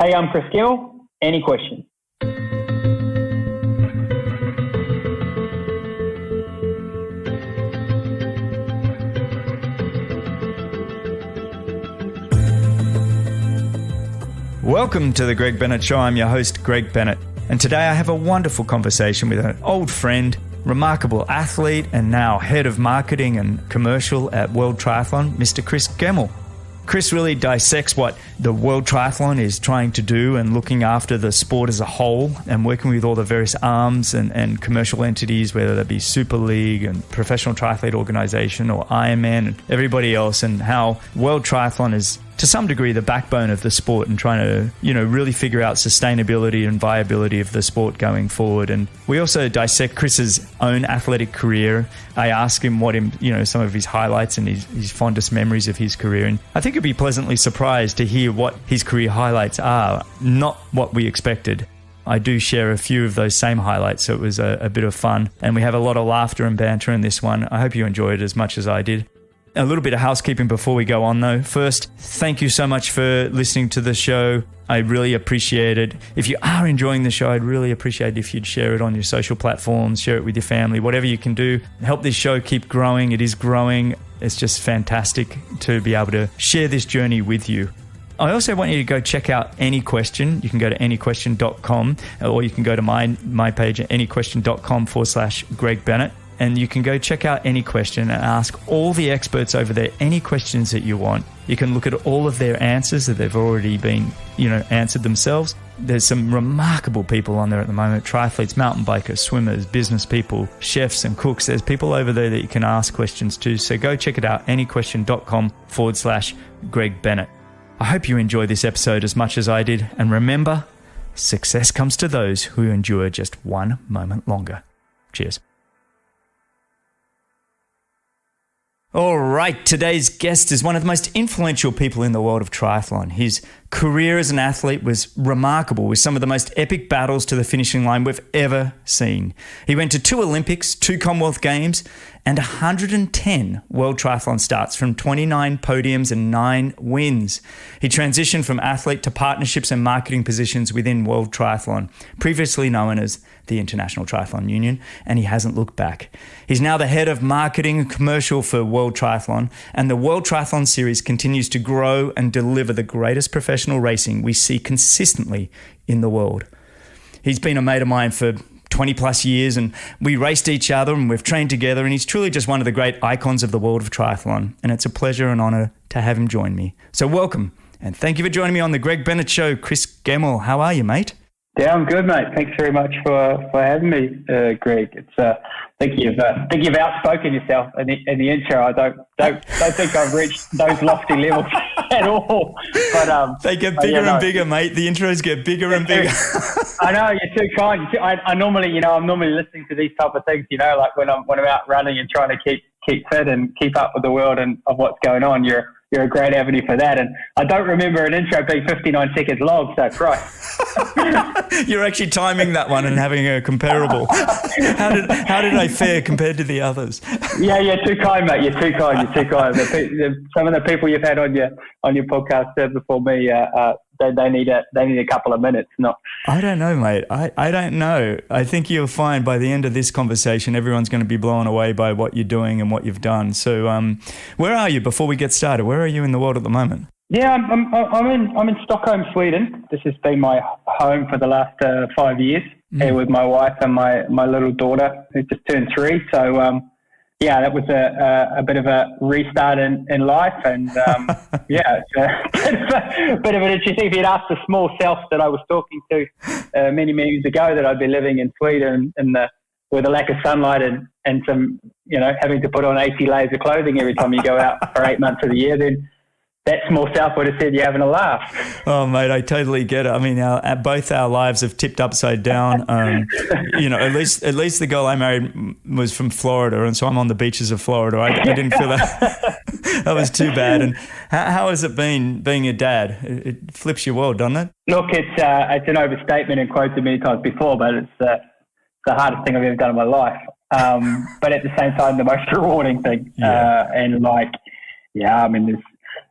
Hey, I'm Kris Gemmell. Any questions? Welcome to the Greg Bennett Show. I'm your host, Greg Bennett. And today I have a wonderful conversation with an old friend, remarkable athlete, and now head of marketing and commercial at World Triathlon, Mr. Kris Gemmell. Kris really dissects what the World Triathlon is trying to do and looking after the sport as a whole and working with all the various arms and commercial entities, whether that be Super League and Professional Triathlete Organization or Ironman and everybody else, and how World Triathlon is to some degree the backbone of the sport and trying to, really figure out sustainability and viability of the sport going forward. And we also dissect Kris's own athletic career. I ask him some of his highlights and his fondest memories of his career. And I think you'd be pleasantly surprised to hear what his career highlights are, not what we expected. I do share a few of those same highlights, so it was a bit of fun. And we have a lot of laughter and banter in this one. I hope you enjoyed it as much as I did. A little bit of housekeeping before we go on, though. First, thank you so much for listening to the show. I really appreciate it. If you are enjoying the show, I'd really appreciate it if you'd share it on your social platforms, share it with your family, whatever you can do. Help this show keep growing. It is growing. It's just fantastic to be able to share this journey with you. I also want you to go check out Any Question. You can go to anyquestion.com, or you can go to my page at anyquestion.com/Greg Bennett. And you can go check out Any Question and ask all the experts over there any questions that you want. You can look at all of their answers that they've already been, answered themselves. There's some remarkable people on there at the moment. Triathletes, mountain bikers, swimmers, business people, chefs and cooks. There's people over there that you can ask questions to. So go check it out, anyquestion.com/Greg Bennett. I hope you enjoy this episode as much as I did. And remember, success comes to those who endure just one moment longer. Cheers. All right, today's guest is one of the most influential people in the world of triathlon. His career as an athlete was remarkable, with some of the most epic battles to the finishing line we've ever seen. He went to 2 Olympics, 2 Commonwealth Games, and 110 World Triathlon starts from 29 podiums and 9 wins. He transitioned from athlete to partnerships and marketing positions within World Triathlon, previously known as the International Triathlon Union, and he hasn't looked back. He's now the head of marketing and commercial for World Triathlon, and the World Triathlon Series continues to grow and deliver the greatest professional racing we see consistently in the world. He's been a mate of mine for 20 plus years, and we raced each other and we've trained together, and he's truly just one of the great icons of the world of triathlon, and it's a pleasure and honor to have him join me. So welcome, and thank you for joining me on the Greg Bennett Show. Kris Gemmell, how are you, mate? Yeah, I'm good, mate. Thanks very much for having me, Greg. It's I think you've outspoken yourself in the intro. I don't think I've reached those lofty levels at all. But they get bigger and bigger, mate. The intros get bigger and bigger. I know, you're too kind. I'm normally listening to these type of things. Like when I'm out running and trying to keep fit and keep up with the world and of what's going on. You're a great avenue for that. And I don't remember an intro being 59 seconds long, so Christ. You're actually timing that one and having a comparable. How did I fare compared to the others? Yeah, you're too kind, mate. You're too kind. Some of the people you've had on your podcast before me, they need a couple of minutes. I don't know, mate. I don't know. I think you'll find by the end of this conversation, everyone's going to be blown away by what you're doing and what you've done. So, where are you before we get started? Where are you in the world at the moment? Yeah, I'm in Stockholm, Sweden. This has been my home for the last 5 years. Here with my wife and my little daughter who just turned 3. So that was a bit of a restart in life, and it's a bit of an interesting. If you'd asked the small self that I was talking to many years ago that I'd be living in Sweden with a lack of sunlight and some having to put on 80 layers of clothing every time you go out for 8 months of the year, then that small self would have said you're having a laugh. Oh, mate, I totally get it. I mean, both our lives have tipped upside down. At least the girl I married was from Florida, and so I'm on the beaches of Florida. I didn't feel that was too bad. And how has it been being a dad? It flips your world, doesn't it? Look, it's an overstatement and quoted many times before, but it's the hardest thing I've ever done in my life. But at the same time, the most rewarding thing. Yeah.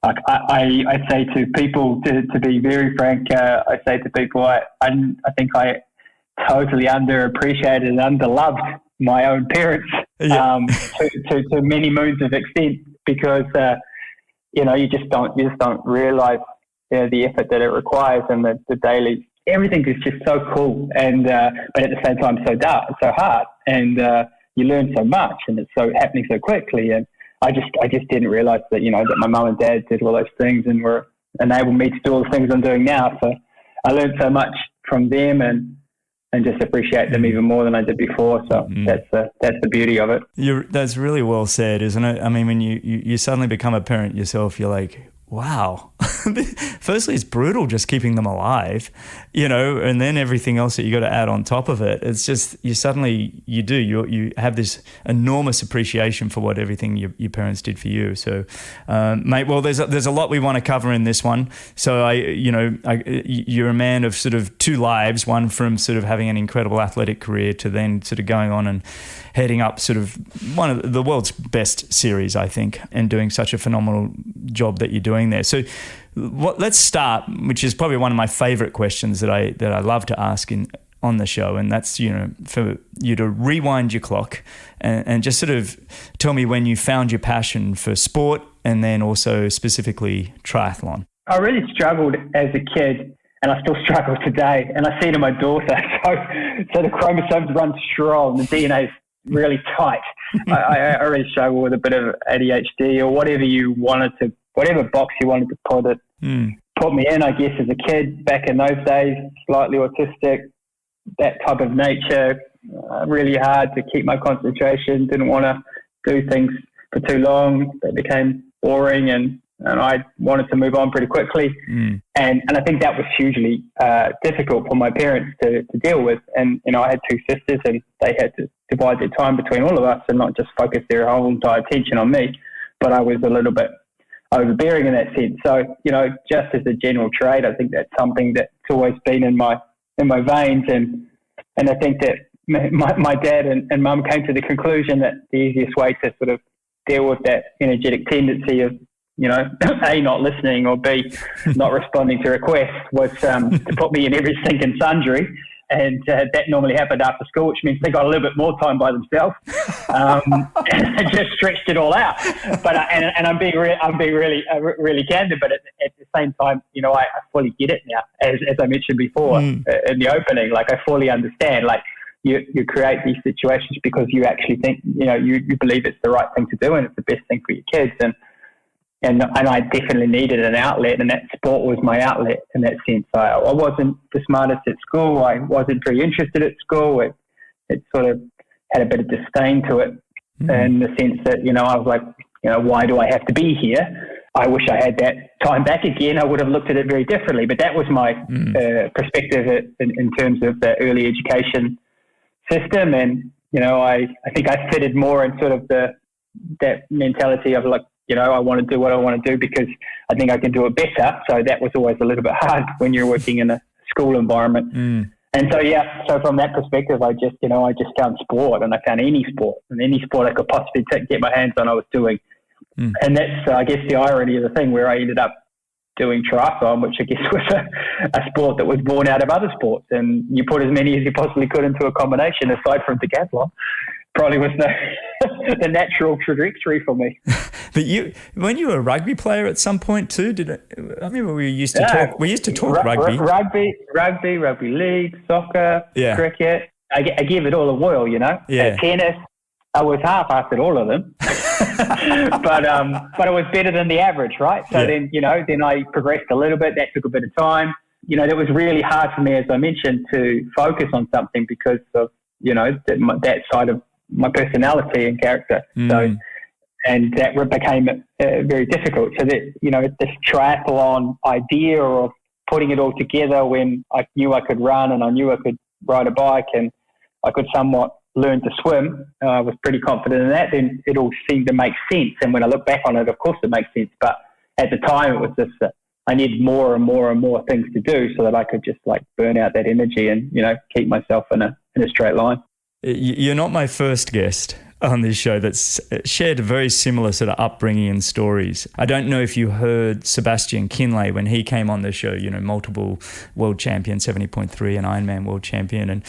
I say to people, to be very frank, I say to people, I think I totally underappreciated and underloved my own parents to many moons of extent, because you just don't realize the effort that it requires, and the daily everything is just so cool, and but at the same time so dark, so hard, and you learn so much, and it's so happening so quickly. And I just didn't realize that that my mum and dad did all those things and were enabled me to do all the things I'm doing now. So I learned so much from them, and just appreciate them even more than I did before. So that's the beauty of it. That's really well said, isn't it? I mean, when you suddenly become a parent yourself, you're like, wow. Firstly, it's brutal just keeping them alive, and then everything else that you got to add on top of it. It's just you have this enormous appreciation for what everything your parents did for you. So, mate, well, there's a lot we want to cover in this one. So you're a man of sort of two lives, one from sort of having an incredible athletic career to then sort of going on and heading up sort of one of the world's best series, I think, and doing such a phenomenal job that you're doing there. So let's start, which is probably one of my favorite questions that I love to ask on the show, and that's for you to rewind your clock and just sort of tell me when you found your passion for sport, and then also specifically triathlon. I really struggled as a kid, and I still struggle today, and I see it in my daughter. So the chromosomes run strong, the DNA is really tight. I really struggle with a bit of ADHD, or whatever box you wanted to put me in, I guess, as a kid back in those days. Slightly autistic, that type of nature, really hard to keep my concentration, didn't want to do things for too long. They became boring, and I wanted to move on pretty quickly. And I think that was hugely difficult for my parents to deal with. And, I had two sisters, and they had to divide their time between all of us and not just focus their whole entire attention on me. But I was a little bit overbearing in that sense. So, just as a general trait, I think that's something that's always been in my veins. And I think that my dad and mum came to the conclusion that the easiest way to sort of deal with that energetic tendency of, A, not listening, or B, not responding to requests was to put me in every sink and sundry. And that normally happened after school, which means they got a little bit more time by themselves, and just stretched it all out. But and I'm being really candid. But at the same time, I fully get it now, as I mentioned before in the opening. Like, I fully understand. Like, you create these situations because you actually think you believe it's the right thing to do, and it's the best thing for your kids. And I definitely needed an outlet, and that sport was my outlet in that sense. I wasn't the smartest at school. I wasn't very interested at school. It sort of had a bit of disdain to it in the sense that, I was like, why do I have to be here? I wish I had that time back again. I would have looked at it very differently. But that was my perspective in terms of the early education system. And, I think I fitted more in sort of that mentality of like, I want to do what I want to do because I think I can do it better. So that was always a little bit hard when you're working in a school environment. And so from that perspective, I just found sport, and I found any sport I could possibly get my hands on, I was doing. And that's, I guess, the irony of the thing, where I ended up doing triathlon, which I guess was a sport that was born out of other sports. And you put as many as you possibly could into a combination, aside from decathlon. Probably was the natural trajectory for me. But when you were a rugby player at some point too, I remember we used to talk rugby. Rugby league, soccer, cricket. I gave it all a whirl, Tennis, I was half-assed at all of them. but it was better than the average, right? So then I progressed a little bit. That took a bit of time. That was really hard for me, as I mentioned, to focus on something because of, that side of my personality and character. So, and that became very difficult. So that, this triathlon idea of putting it all together, when I knew I could run and I knew I could ride a bike and I could somewhat learn to swim, I was pretty confident in that, then it all seemed to make sense. And when I look back on it, of course it makes sense. But at the time it was just I needed more and more and more things to do so that I could just like burn out that energy and, keep myself in a straight line. You're not my first guest on this show that's shared a very similar sort of upbringing and stories. I don't know if you heard Sebastian Kinley when he came on the show, multiple world champion, 70.3 and Ironman world champion.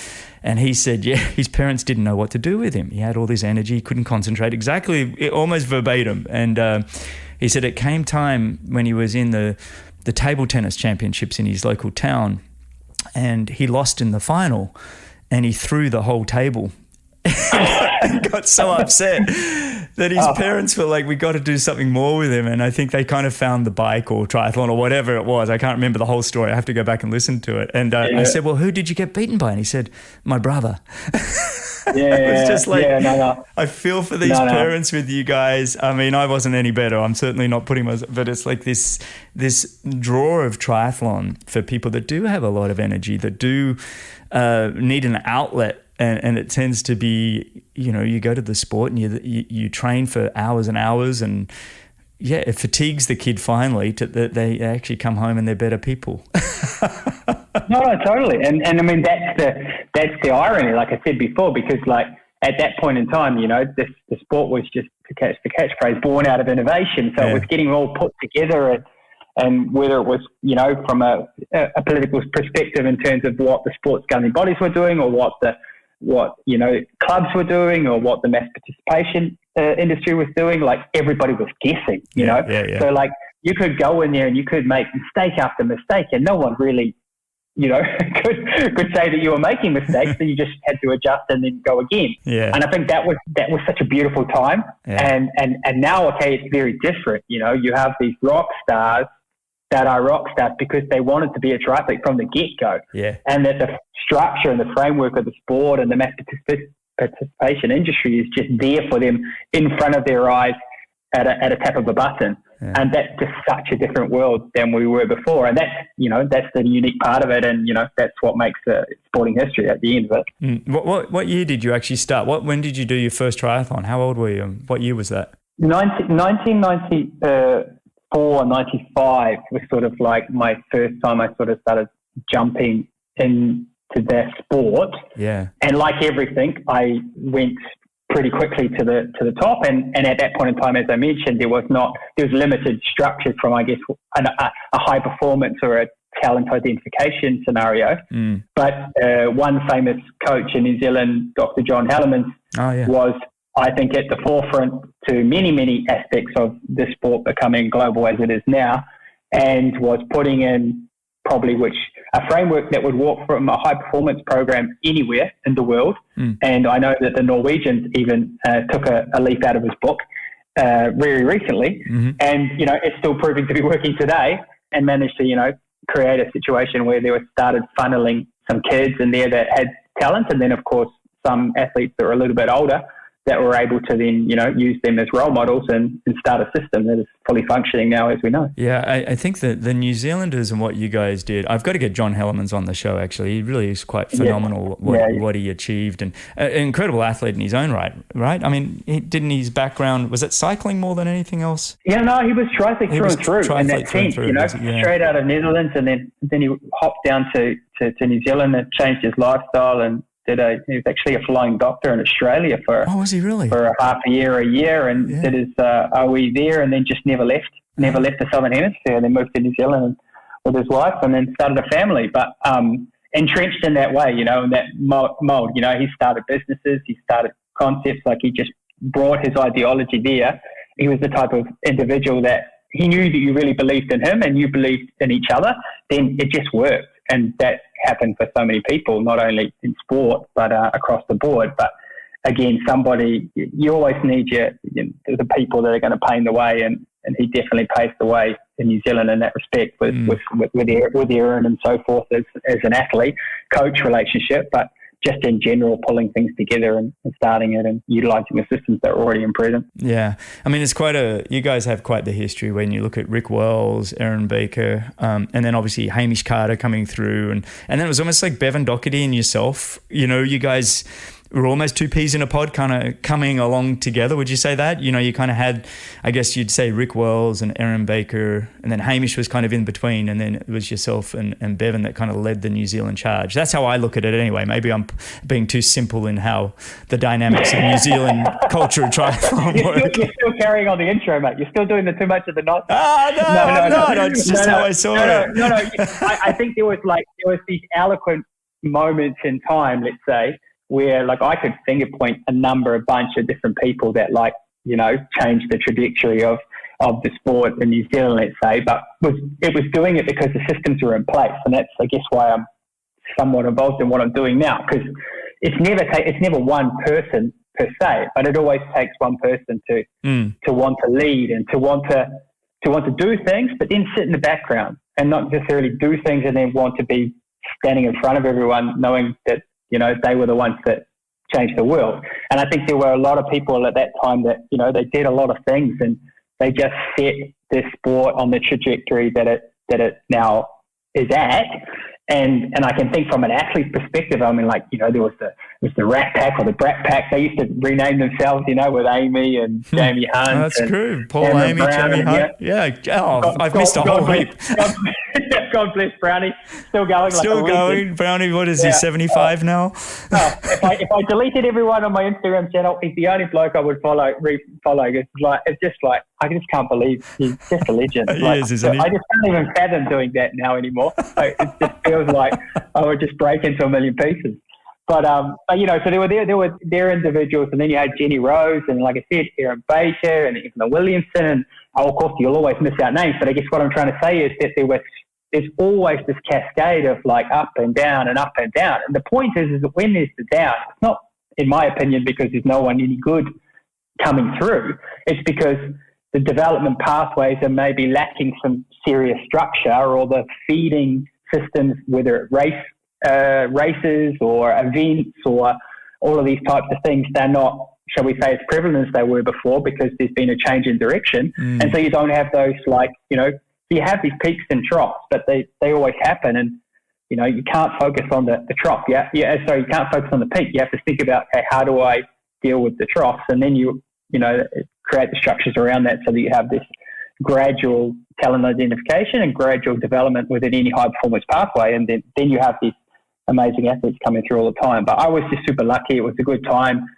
And he said, his parents didn't know what to do with him. He had all this energy, he couldn't concentrate, exactly, almost verbatim. And he said it came time when he was in the table tennis championships in his local town, and he lost in the final, and he threw the whole table. He got so upset that his parents were like, we got to do something more with him. And I think they kind of found the bike or triathlon or whatever it was. I can't remember the whole story. I have to go back and listen to it. And I said, well, who did you get beaten by? And he said, my brother. It's just like, I feel for these parents with you guys. I mean, I wasn't any better. I'm certainly not putting myself, but it's like this draw of triathlon for people that do have a lot of energy, that do need an outlet. And it tends to be, you go to the sport and you train for hours and hours, and it fatigues the kid finally that they actually come home and they're better people. No, totally. And I mean, that's the irony, like I said before, because like at that point in time, the sport was just, to catch the catchphrase, born out of innovation. So it was getting all put together, and whether it was, from a political perspective in terms of what the sports governing bodies were doing, or what clubs were doing, or what the mass participation industry was doing, like everybody was guessing, So like you could go in there and you could make mistake after mistake, and no one really, could say that you were making mistakes. So you just had to adjust and then go again. Yeah. And I think that was such a beautiful time. Yeah. And now, it's very different. You have these rock stars that are rock stars because they wanted to be a triathlete from the get-go. Yeah. And that the structure and the framework of the sport and the mass participation industry is just there for them in front of their eyes at a tap of a button. Yeah. And that's just such a different world than we were before. And that's, that's the unique part of it. And, that's what makes sporting history at the end of it. What year did you actually start? When did you do your first triathlon? How old were you? What year was that? 1994, 95 was sort of like my first time I sort of started jumping into that sport. Yeah. And like everything, I went pretty quickly to the top, and at that point in time, as I mentioned, there was limited structure from, I guess, a high performance or a talent identification scenario. But one famous coach in New Zealand, Doctor John Hellemans, was, I think, at the forefront to many, many aspects of this sport becoming global as it is now, and was putting in probably a framework that would work from a high performance program anywhere in the world. And I know that the Norwegians even took a leaf out of his book very recently. Mm-hmm. And, it's still proving to be working today, and managed to, create a situation where they started funneling some kids in there that had talent. And then, of course, some athletes that were a little bit older that were able to then, use them as role models and start a system that is fully functioning now, as we know. Yeah, I think that the New Zealanders and what you guys did, I've got to get John Hellemans on the show, actually. He really is quite phenomenal what he achieved, and an incredible athlete in his own right? I mean, didn't his background, was it cycling more than anything else? Yeah, no, he was triathlete through and through in that sense, straight out of Netherlands, and then he hopped down to New Zealand and changed his lifestyle, and he was actually a flying doctor in Australia for was he really? For a year, and did his OE there, and then just never left the Southern Hemisphere, and then moved to New Zealand with his wife, and then started a family. But entrenched in that way, in that mold. He started businesses, he started concepts, like he just brought his ideology there. He was the type of individual that he knew that you really believed in him and you believed in each other, then it just worked. And that happened for so many people, not only in sport, but across the board. But again, you always need the people that are going to pave the way, and he definitely paved the way in New Zealand in that respect with Aaron and so forth as an athlete, coach relationship, but just in general, pulling things together and starting it and utilising the systems that were already in present. Yeah. I mean, you guys have quite the history when you look at Rick Wells, Aaron Baker, and then obviously Hamish Carter coming through. And then it was almost like Bevan Docherty and yourself. You guys were almost two peas in a pod kind of coming along together. Would you say that? You kind of had, I guess you'd say Rick Wells and Aaron Baker, and then Hamish was kind of in between, and then it was yourself and Bevan that kind of led the New Zealand charge. That's how I look at it anyway. Maybe I'm being too simple in how the dynamics of New Zealand culture of triathlon work. You're still carrying on the intro, mate. You're still doing the too much of the not. No. It's just how I saw it. No. I think there was these eloquent moments in time, let's say, where like I could finger point a bunch of different people that changed the trajectory of the sport in New Zealand, let's say, but it was doing it because the systems were in place, and that's I guess why I'm somewhat involved in what I'm doing now, because it's never one person per se, but it always takes one person to want to lead and to want to do things, but then sit in the background and not necessarily do things and then want to be standing in front of everyone, knowing that they were the ones that changed the world. And I think there were a lot of people at that time that they did a lot of things and they just set this sport on the trajectory that it now is at. And I can think from an athlete perspective, I mean, there was the Rat Pack or the Brat Pack. They used to rename themselves, with Amy and Jamie Hunt. That's true. Paul, Amy, Jamie Hunt. Yeah. Oh, I've missed a whole heap. God bless Brownie. Still going. Still going. Brownie, what is he, 75 now? If I deleted everyone on my Instagram channel, he's the only bloke I would follow. It's just like, I just can't believe he's just a legend. He is, isn't he? I just can't even fathom doing that now anymore. It just feels like I would just break into a million pieces. But so there were their individuals, and then you had Jenny Rose, and like I said, Aaron Baker, and Evelyn Williamson, and of course you'll always miss out names. But I guess what I'm trying to say is that there's always this cascade of up and down and up and down. And the point is that when there's the down, it's not, in my opinion, because there's no one any good coming through. It's because the development pathways are maybe lacking some serious structure, or the feeding systems, whether it races or events or all of these types of things, they're not, shall we say, as prevalent as they were before, because there's been a change in direction. And so you don't have those you have these peaks and troughs, but they always happen, and you can't focus on the trough. You can't focus on the peak. You have to think about, okay, how do I deal with the troughs, and then you create the structures around that so that you have this gradual talent identification and gradual development within any high performance pathway, and then you have these amazing athletes coming through all the time. But I was just super lucky. It was a good time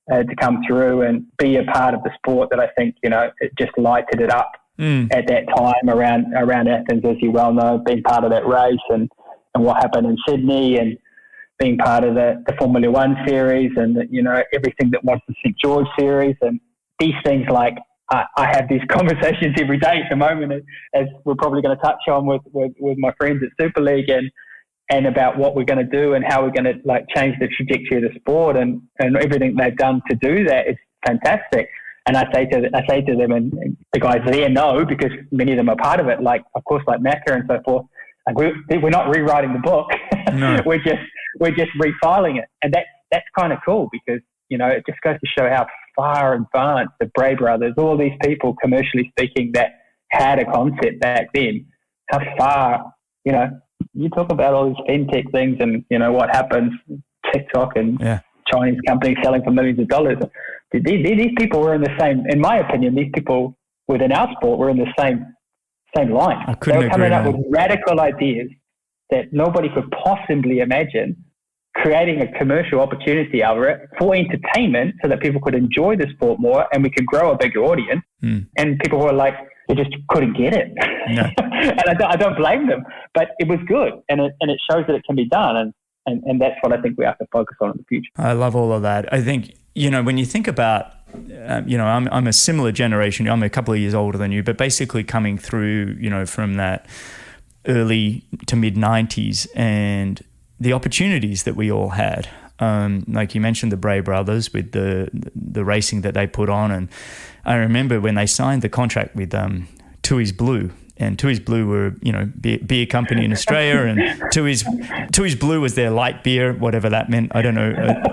to come through and be a part of the sport that I think it just lighted it up. At that time around Athens, as you well know, being part of that race and what happened in Sydney, and being part of the Formula One series, and everything that was the St. George series, and these things. Like I have these conversations every day at the moment, as we're probably going to touch on with my friends at Super League, and about what we're going to do and how we're going to change the trajectory of the sport, and everything they've done to do that is fantastic. And I say to them, and the guys there know, because many of them are part of it, of course, Macca and so forth. We're not rewriting the book. No. we're just refiling it, and that's kind of cool, because it just goes to show how far advanced the Bray brothers, all these people, commercially speaking, that had a concept back then. How far, you talk about all these fintech things, and what happens, TikTok and Chinese companies selling for millions of dollars. These people were in the same, in my opinion, these people within our sport were in the same line. They were coming up with radical ideas that nobody could possibly imagine, creating a commercial opportunity out of it for entertainment so that people could enjoy the sport more and we could grow a bigger audience. And people were they just couldn't get it. No. And I don't blame them, but it was good. And it shows that it can be done. And that's what I think we have to focus on in the future. I love all of that. I think, when you think about, I'm a similar generation. I'm a couple of years older than you, but basically coming through, from that early to mid 90s, and the opportunities that we all had. Like you mentioned, the Bray brothers with the racing that they put on. And I remember when they signed the contract with Tui's Blue. And Tui's Blue were, beer company in Australia, and Tui's Blue was their light beer, whatever that meant. I don't know.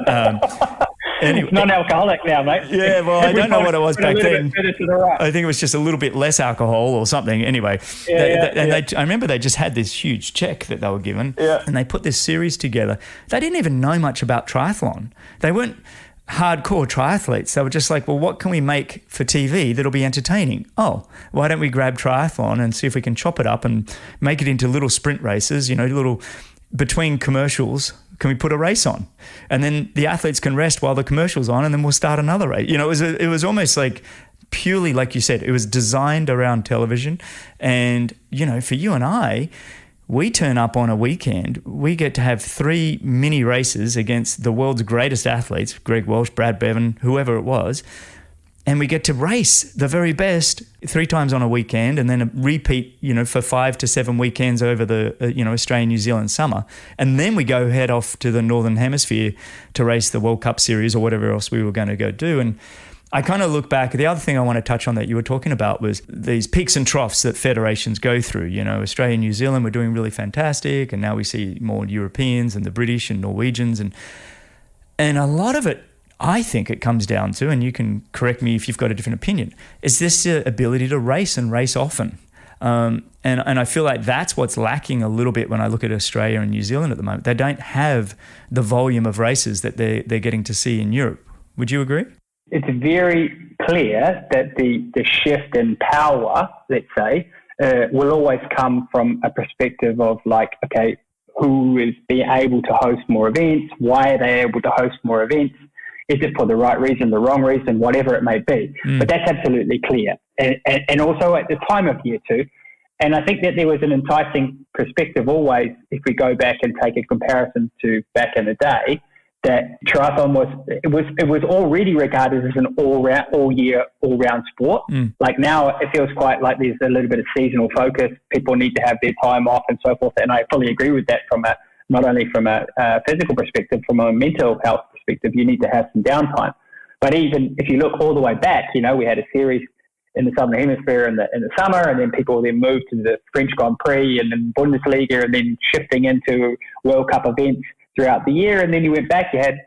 Anyway, it's non-alcoholic now, mate. Yeah, well, I don't know what it was back then. Right. I think it was just a little bit less alcohol or something. Anyway, I remember they just had this huge check that they were given, and they put this series together. They didn't even know much about triathlon. They weren't hardcore triathletes. They were just like, well, what can we make for TV that'll be entertaining? Oh, why don't we grab triathlon and see if we can chop it up and make it into little sprint races, little between commercials. Can we put a race on? And then the athletes can rest while the commercial's on, and then we'll start another race. It was almost like purely, like you said, it was designed around television. And, for you and I, we turn up on a weekend, we get to have 3 mini races against the world's greatest athletes, Greg Walsh, Brad Bevan, whoever it was, and we get to race the very best 3 times on a weekend, and then a repeat, for 5 to 7 weekends over the, Australian, New Zealand summer. And then we go head off to the Northern Hemisphere to race the World Cup Series or whatever else we were going to go do. And I kind of look back. The other thing I want to touch on that you were talking about was these peaks and troughs that federations go through. Australia and New Zealand were doing really fantastic, and now we see more Europeans and the British and Norwegians. And a lot of it, I think it comes down to, and you can correct me if you've got a different opinion, is this ability to race and race often. And I feel like that's what's lacking a little bit when I look at Australia and New Zealand at the moment. They don't have the volume of races that they're getting to see in Europe. Would you agree? It's very clear that the shift in power, let's say, will always come from a perspective of like, okay, who is being able to host more events? Why are they able to host more events? Is it for the right reason, the wrong reason, whatever it may be? But that's absolutely clear. And also at the time of year too. And I think that there was an enticing perspective always, if we go back and take a comparison to back in the day, that triathlon was already regarded as an all-round sport. Like now it feels quite like there's a little bit of seasonal focus. People need to have their time off and so forth. And I fully agree with that not only from a physical perspective, from a mental health perspective, you need to have some downtime. But even if you look all the way back, we had a series in the Southern Hemisphere in the summer, and then people then moved to the French Grand Prix and then Bundesliga, and then shifting into World Cup events throughout the year. And then you went back, you had,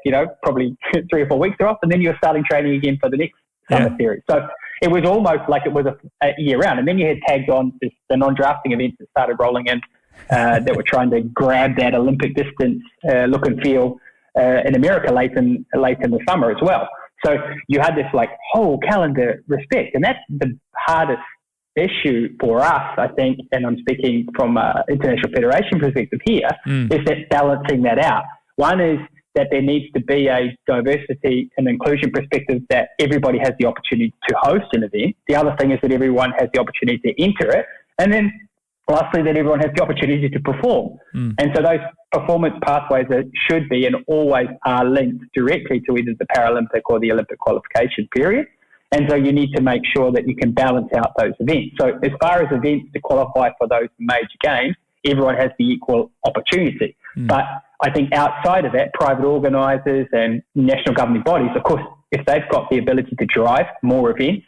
probably 3 or 4 weeks off, and then you were starting training again for the next summer series. So it was almost like it was a year round. And then you had tagged on the non-drafting events that started rolling in that were trying to grab that Olympic distance look and feel in America late in the summer as well. So you had this like whole calendar respect, and that's the hardest issue for us, I think, and I'm speaking from an international federation perspective here, is that balancing that out. One is that there needs to be a diversity and inclusion perspective that everybody has the opportunity to host an event. The other thing is that everyone has the opportunity to enter it. And then lastly, that everyone has the opportunity to perform. And so those performance pathways that should be and always are linked directly to either the Paralympic or the Olympic qualification period. And so you need to make sure that you can balance out those events. So as far as events to qualify for those major games, everyone has the equal opportunity. But I think outside of that, private organisers and national governing bodies, of course, if they've got the ability to drive more events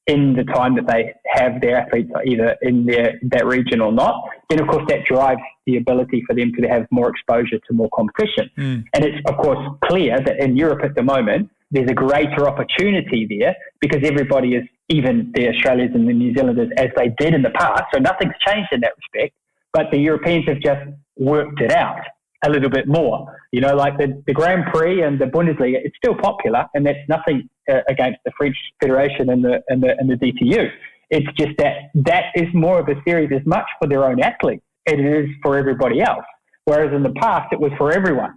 in the time that they have their athletes either in that region or not, then of course that drives the ability for them to have more exposure to more competition. And it's of course clear that in Europe at the moment, there's a greater opportunity there because everybody is, even the Australians and the New Zealanders, as they did in the past. So nothing's changed in that respect, but the Europeans have just worked it out a little bit more. Like the Grand Prix and the Bundesliga, it's still popular, and that's nothing against the French Federation and the DTU. It's just that is more of a series as much for their own athletes as it is for everybody else. Whereas in the past, it was for everyone.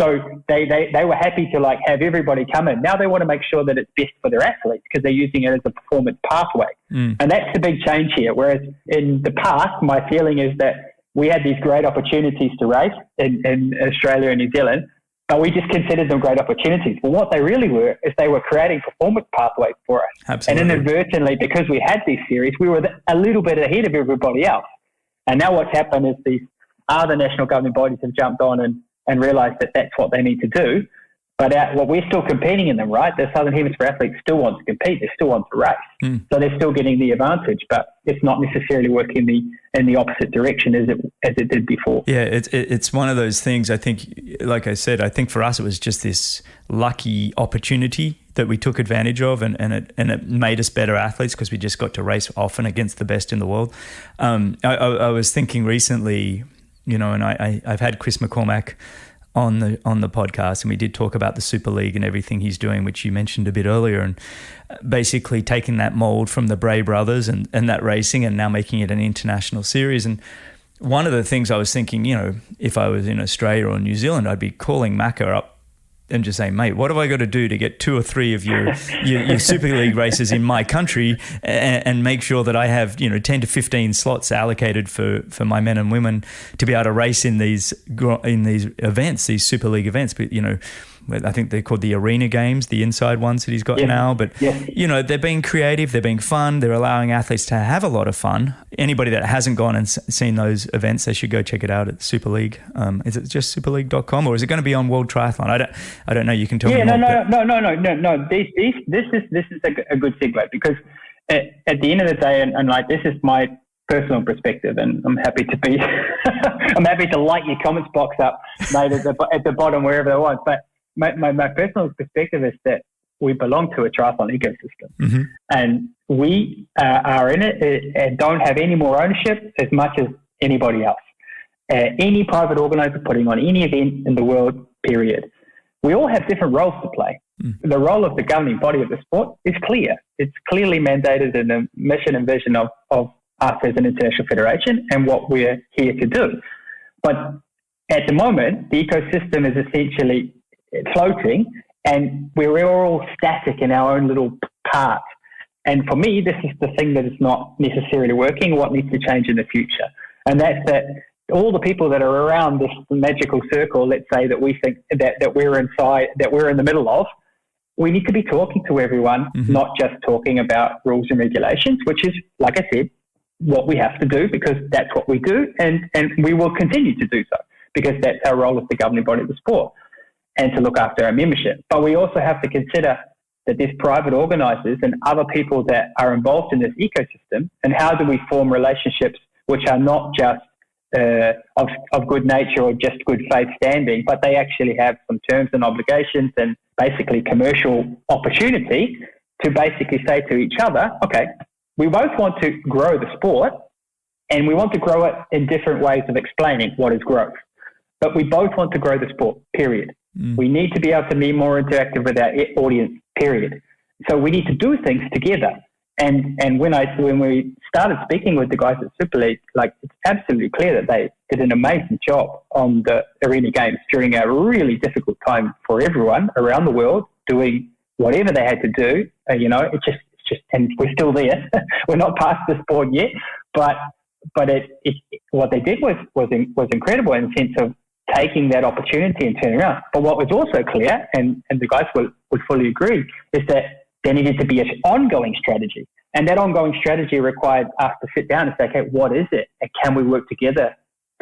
So they were happy to have everybody come in. Now they want to make sure that it's best for their athletes because they're using it as a performance pathway. And that's the big change here. Whereas in the past, my feeling is that we had these great opportunities to race in Australia and New Zealand, but we just considered them great opportunities. But what they really were is they were creating performance pathways for us. Absolutely. And inadvertently, because we had these series, we were a little bit ahead of everybody else. And now what's happened is these other national governing bodies have jumped on and realised that that's what they need to do. But we're still competing in them, right? The Southern Hemisphere athletes still want to compete. They still want to race. So they're still getting the advantage, but it's not necessarily working in the opposite direction as it did before. Yeah, it's one of those things. I think like I said, I think for us it was just this lucky opportunity that we took advantage of, and it made us better athletes because we just got to race often against the best in the world. I was thinking recently, and I've had Chris McCormack on the podcast, and we did talk about the Super League and everything he's doing, which you mentioned a bit earlier, and basically taking that mold from the Bray brothers and that racing and now making it an international series. And one of the things I was thinking, if I was in Australia or New Zealand, I'd be calling Macca up and just saying, mate, what have I got to do to get 2 or 3 of your Super League races in my country and make sure that I have 10 to 15 slots allocated for my men and women to be able to race in these events, these Super League events. But I think they're called the arena games, the inside ones that he's got now. But they're being creative, they're being fun, they're allowing athletes to have a lot of fun. Anybody that hasn't gone and seen those events, they should go check it out at Super League. Is it just superleague.com, or is it going to be on World Triathlon? I don't know. You can tell me more. No. This is a good segue, because at the end of the day, and like, this is my personal perspective, and I'm happy to be I'm happy to light your comments box up, mate, at the bottom wherever they want. But my personal perspective is that we belong to a triathlon ecosystem, and we are in it and don't have any more ownership as much as anybody else. Any private organizer putting on any event in the world, period. We all have different roles to play. The role of the governing body of the sport is clear. It's clearly mandated in the mission and vision of us as an international federation and what we're here to do. But at the moment, the ecosystem is essentially floating, and we're all static in our own little part. And for me, this is the thing that is not necessarily working, what needs to change in the future. And that's that all the people that are around this magical circle, let's say, that we think that we're inside, that we're in the middle of, we need to be talking to everyone, not just talking about rules and regulations, which is, like I said, what we have to do, because that's what we do, and we will continue to do so, because that's our role as the governing body of the sport, and to look after our membership. But we also have to consider that there's private organisers and other people that are involved in this ecosystem, and how do we form relationships which are not just of good nature or just good faith standing, but they actually have some terms and obligations and basically commercial opportunity to basically say to each other, okay, we both want to grow the sport, and we want to grow it in different ways of explaining what is growth. But we both want to grow the sport, period. We need to be able to be more interactive with our audience, period. So we need to do things together. And when we started speaking with the guys at Super League, like, it's absolutely clear that they did an amazing job on the arena games during a really difficult time for everyone around the world, doing whatever they had to do. It's just, and we're still there. We're not past this point yet, but what they did was incredible in the sense of taking that opportunity and turning around. But what was also clear, and the guys would fully agree, is that there needed to be an ongoing strategy. And that ongoing strategy required us to sit down and say, okay, what is it? And can we work together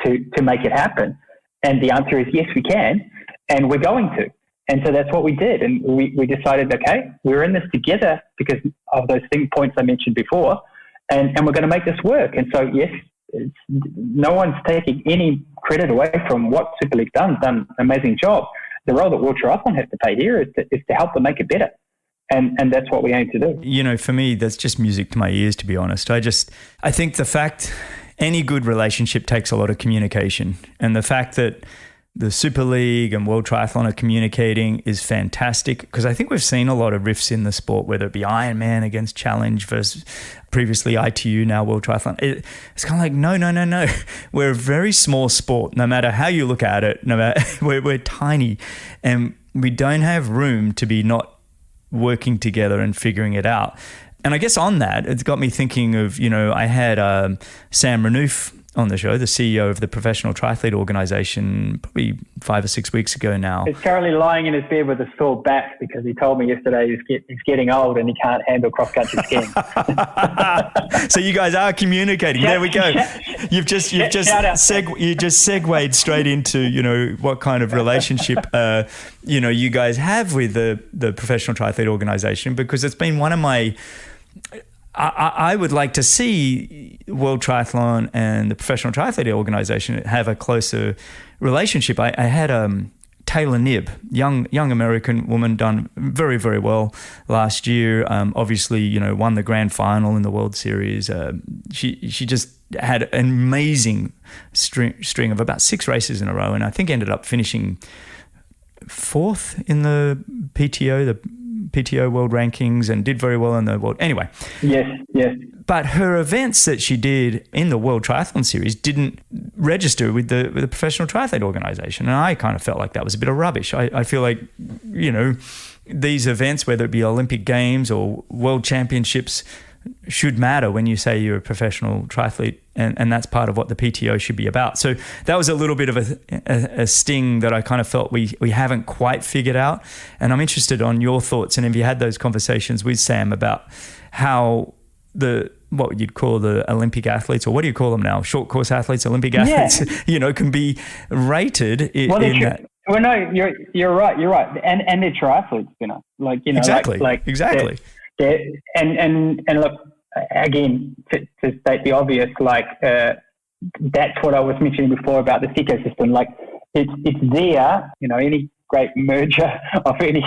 to make it happen? And the answer is yes, we can. And we're going to. And so that's what we did. And we decided, okay, we're in this together because of those points I mentioned before. And we're going to make this work. And so, yes, no one's taking any credit away from what Super League's done an amazing job. The role that World Triathlon has to play here is to help them make it better. And that's what we aim to do. For me, that's just music to my ears, to be honest. I think the fact any good relationship takes a lot of communication, and the fact that the Super League and World Triathlon are communicating is fantastic, because I think we've seen a lot of rifts in the sport, whether it be Ironman against Challenge versus previously ITU, now World Triathlon. It's kind of like, no. We're a very small sport, no matter how you look at it. No matter, we're tiny, and we don't have room to be not working together and figuring it out. And I guess on that, it's got me thinking of, I had Sam Renouf on the show, the CEO of the Professional Triathlete Organisation, probably 5 or 6 weeks ago now. He's currently lying in his bed with a sore back because he told me yesterday he's getting old and he can't handle cross-country skiing. So you guys are communicating. There we go. You just segued straight into, what kind of relationship, you guys have with the Professional Triathlete Organisation, because it's been one of my... I would like to see World Triathlon and the Professional Triathlete Organisation have a closer relationship. I had Taylor Knibb, young American woman, done very, very well last year. Obviously, won the grand final in the World Series. She just had an amazing string of about 6 races in a row, and I think ended up finishing 4th in the PTO World Rankings, and did very well in the World. Anyway. Yes. But her events that she did in the World Triathlon Series didn't register with the Professional Triathlete Organisation. And I kind of felt like that was a bit of rubbish. I feel like, these events, whether it be Olympic Games or World Championships, should matter when you say you're a professional triathlete, and that's part of what the PTO should be about. So that was a little bit of a sting that I kind of felt we haven't quite figured out. And I'm interested on your thoughts, and if you had those conversations with Sam about how what you'd call the Olympic athletes, or what do you call them now? Short course athletes, Olympic athletes, can be rated in that. Well, no, you're right. And they're triathletes, Exactly. Exactly. And look, again, to state the obvious, that's what I was mentioning before about this ecosystem. Like, it's there, any great merger of any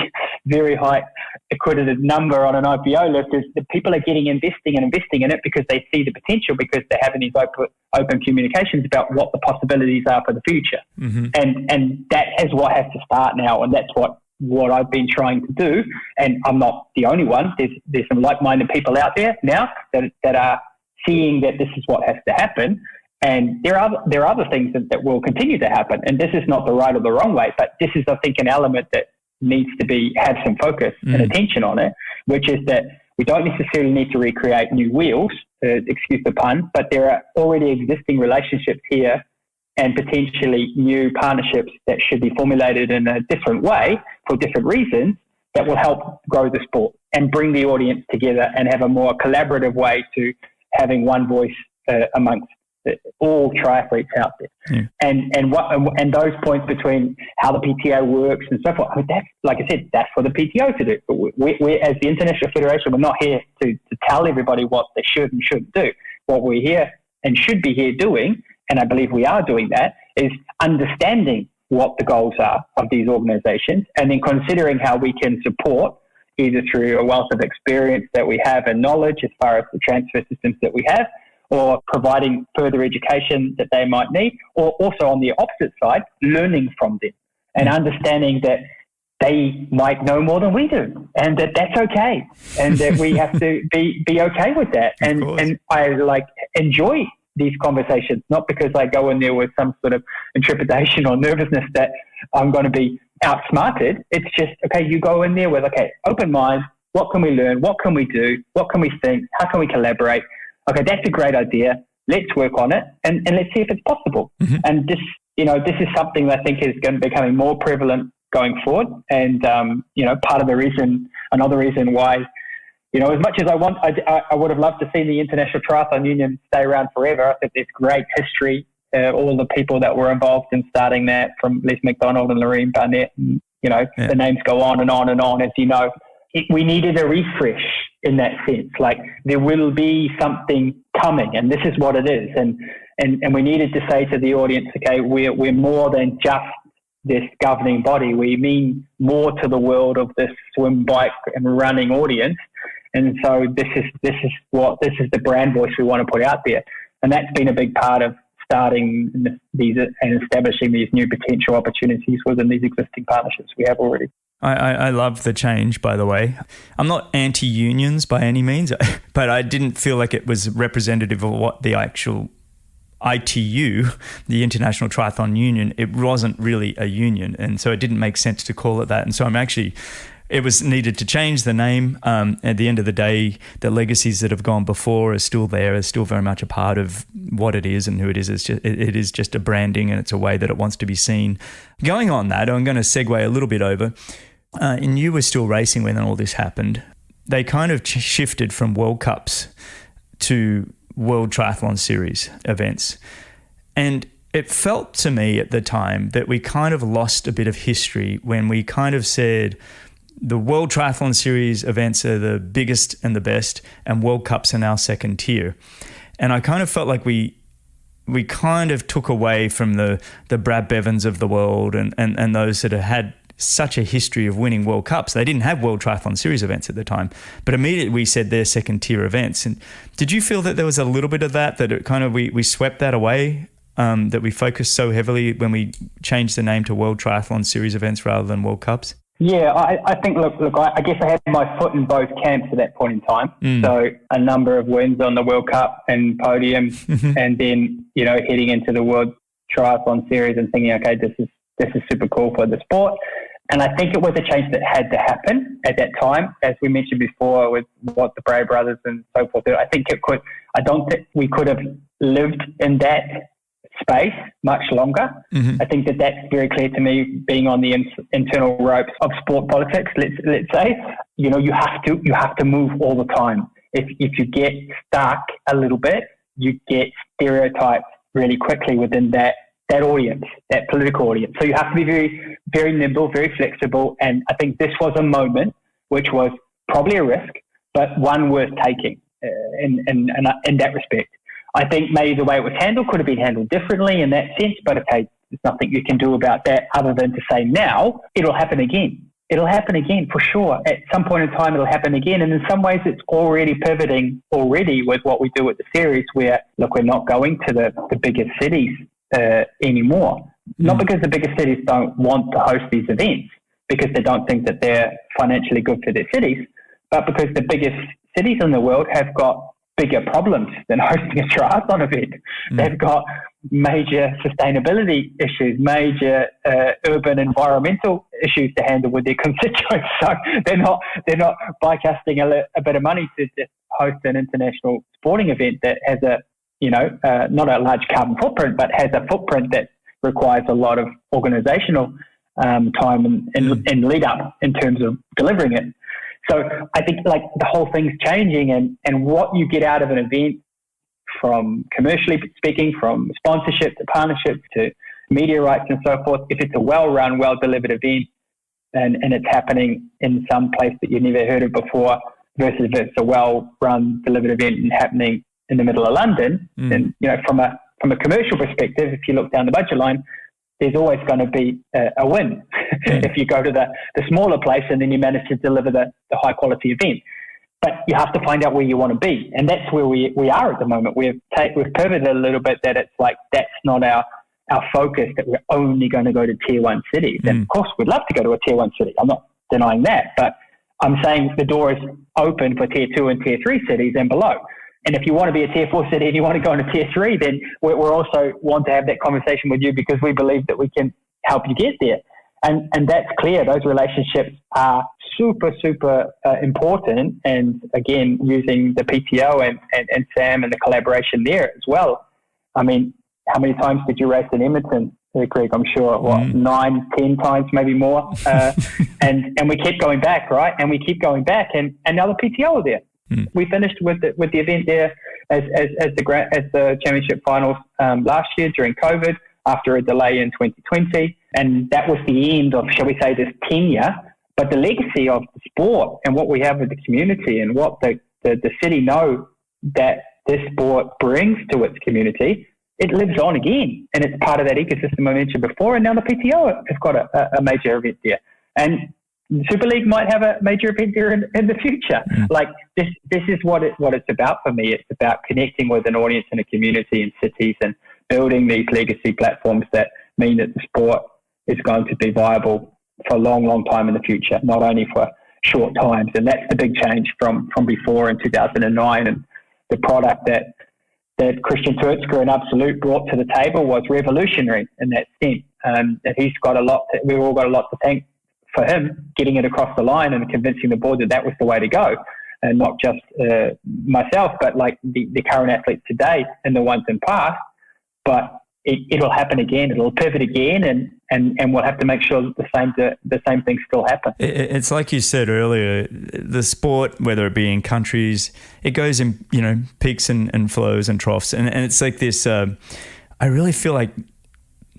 very high accredited number on an IPO list is the people are investing in it because they see the potential, because they're having these open communications about what the possibilities are for the future. Mm-hmm. And that is what has to start now, and that's what I've been trying to do. And I'm not the only one. There's some like-minded people out there now that are seeing that this is what has to happen. And there are other things that will continue to happen. And this is not the right or the wrong way, but this is, I think, an element that needs to have some focus and attention on it, which is that we don't necessarily need to recreate new wheels, excuse the pun, but there are already existing relationships here and potentially new partnerships that should be formulated in a different way for different reasons that will help grow the sport and bring the audience together and have a more collaborative way to having one voice amongst all triathletes out there. Yeah. And those points between how the PTO works and so forth, that's, like I said, that's for the PTO to do. But we as the International Federation, we're not here to tell everybody what they should and shouldn't do. What we're here and should be here doing, and I believe we are doing that, is understanding what the goals are of these organizations, and then considering how we can support, either through a wealth of experience that we have and knowledge as far as the transfer systems that we have, or providing further education that they might need, or also on the opposite side, learning from them and understanding that they might know more than we do, and that's okay, and that we have to be okay with that. And I enjoy these conversations, not because I go in there with some sort of intrepidation or nervousness that I'm going to be outsmarted. It's just, okay, you go in there with, open mind, what can we learn? What can we do? What can we think? How can we collaborate? Okay, that's a great idea. Let's work on it and let's see if it's possible. Mm-hmm. And this is something that I think is going to be becoming more prevalent going forward. And, part of the reason, another reason why, as much as I would have loved to see the International Triathlon Union stay around forever. I think there's great history. All the people that were involved in starting that, from Les McDonald and Lorraine Barnett, and, the names go on and on and on, as you know. We needed a refresh in that sense. Like, there will be something coming, and this is what it is. And we needed to say to the audience, okay, we're more than just this governing body. We mean more to the world of this swim, bike, and running audience. And so this is the brand voice we want to put out there. And that's been a big part of starting these and establishing these new potential opportunities within these existing partnerships we have already. I love the change, by the way. I'm not anti-unions by any means, but I didn't feel like it was representative of what the actual ITU, the International Triathlon Union, it wasn't really a union. And so it didn't make sense to call it that. And so it was needed to change the name. At the end of the day, the legacies that have gone before are still there, are still very much a part of what it is and who it is. It is just a branding, and it's a way that it wants to be seen. Going on that, I'm going to segue a little bit over. And you were still racing when all this happened. They kind of shifted from World Cups to World Triathlon Series events. And it felt to me at the time that we kind of lost a bit of history when we kind of said the World Triathlon Series events are the biggest and the best, and World Cups are now second tier. And I kind of felt like we we kind of took away from the Brad Bevans of the world and those that had such a history of winning World Cups. They didn't have World Triathlon Series events at the time, but immediately we said they're second tier events. And did you feel that there was a little bit of that it kind of, we swept that away, that we focused so heavily when we changed the name to World Triathlon Series events rather than World Cups? Yeah, I think, look, I guess I had my foot in both camps at that point in time. So a number of wins on the World Cup and podium, and then, heading into the World Triathlon Series and thinking, okay, this is super cool for the sport. And I think it was a change that had to happen at that time, as we mentioned before, with what the Bray brothers and so forth. I don't think we could have lived in that space much longer. I think that's very clear to me, being on the internal ropes of sport politics, let's say. You have to move all the time. If you get stuck a little bit, you get stereotyped really quickly within that audience, that political audience. So you have to be very, very nimble, very flexible. And I think this was a moment which was probably a risk, but one worth taking in that respect. I think maybe the way it was handled could have been handled differently in that sense, but okay, there's nothing you can do about that other than to say now it'll happen again. It'll happen again for sure. At some point in time, it'll happen again. And in some ways, it's already pivoting already with what we do with the series, where, look, we're not going to the biggest cities anymore. Not because the biggest cities don't want to host these events, because they don't think that they're financially good for their cities, but because the biggest cities in the world have got bigger problems than hosting a triathlon event. They've got major sustainability issues, major urban environmental issues to handle with their constituents. So they're not bycasting a bit of money to just host an international sporting event that has not a large carbon footprint, but has a footprint that requires a lot of organizational time and lead up in terms of delivering it. So I think the whole thing's changing, and what you get out of an event, from commercially speaking, from sponsorship to partnership to media rights and so forth, if it's a well-run, well-delivered event and it's happening in some place that you've never heard of before, versus if it's a well-run, delivered event and happening in the middle of London, then, from a commercial perspective, if you look down the budget line, there's always going to be a win if you go to the smaller place and then you manage to deliver the high quality event. But you have to find out where you want to be. And that's where we are at the moment. We've pivoted a little bit, that it's like, that's not our focus, that we're only going to go to tier 1 cities. And of course, we'd love to go to a tier 1 city. I'm not denying that. But I'm saying the door is open for tier 2 and tier 3 cities and below. And if you want to be a tier 4 city and you want to go into tier 3, then we're also want to have that conversation with you, because we believe that we can help you get there. And that's clear. Those relationships are super, super important. And again, using the PTO and Sam and the collaboration there as well. I mean, how many times did you race in Edmonton, Greg? I'm sure, 9, 10 times, maybe more. And we keep going back, right? And we keep going back, and now the PTO are there. We finished with the event there as the championship finals last year during COVID, after a delay in 2020, and that was the end of, shall we say, this tenure. But the legacy of the sport and what we have with the community and what the city know that this sport brings to its community, it lives on again, and it's part of that ecosystem I mentioned before. And now the PTO has got a major event there, and Super League might have a major event there in the future. Like this is what it's about for me. It's about connecting with an audience and a community in cities and building these legacy platforms that mean that the sport is going to be viable for a long, long time in the future, not only for short times. And that's the big change from before in 2009. And the product that Christian Turtzker and Absolute brought to the table was revolutionary in that sense. And we've all got a lot to thank for him getting it across the line and convincing the board that was the way to go. And not just myself, but like the current athletes today and the ones in past. But it'll happen again. It'll pivot again, and we'll have to make sure that the same things still happen. It's like you said earlier, the sport, whether it be in countries, it goes in peaks and flows and troughs, and it's like this. I really feel like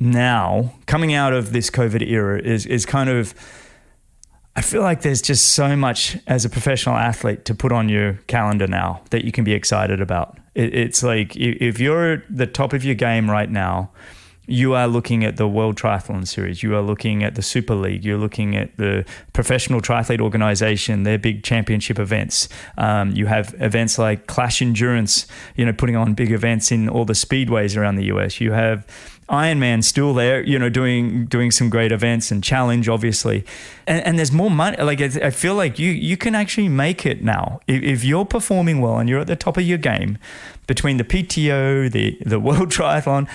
now coming out of this COVID era is kind of, I feel like there's just so much as a professional athlete to put on your calendar now that you can be excited about. It's like if you're at the top of your game right now, you are looking at the World Triathlon Series, you are looking at the Super League, you're looking at the Professional Triathlete Organization, their big championship events. You have events like Clash Endurance, putting on big events in all the speedways around the US. You have Ironman still there, doing some great events, and Challenge, obviously. And there's more money. Like, I feel like you can actually make it now. If you're performing well and you're at the top of your game, between the PTO, the World Triathlon,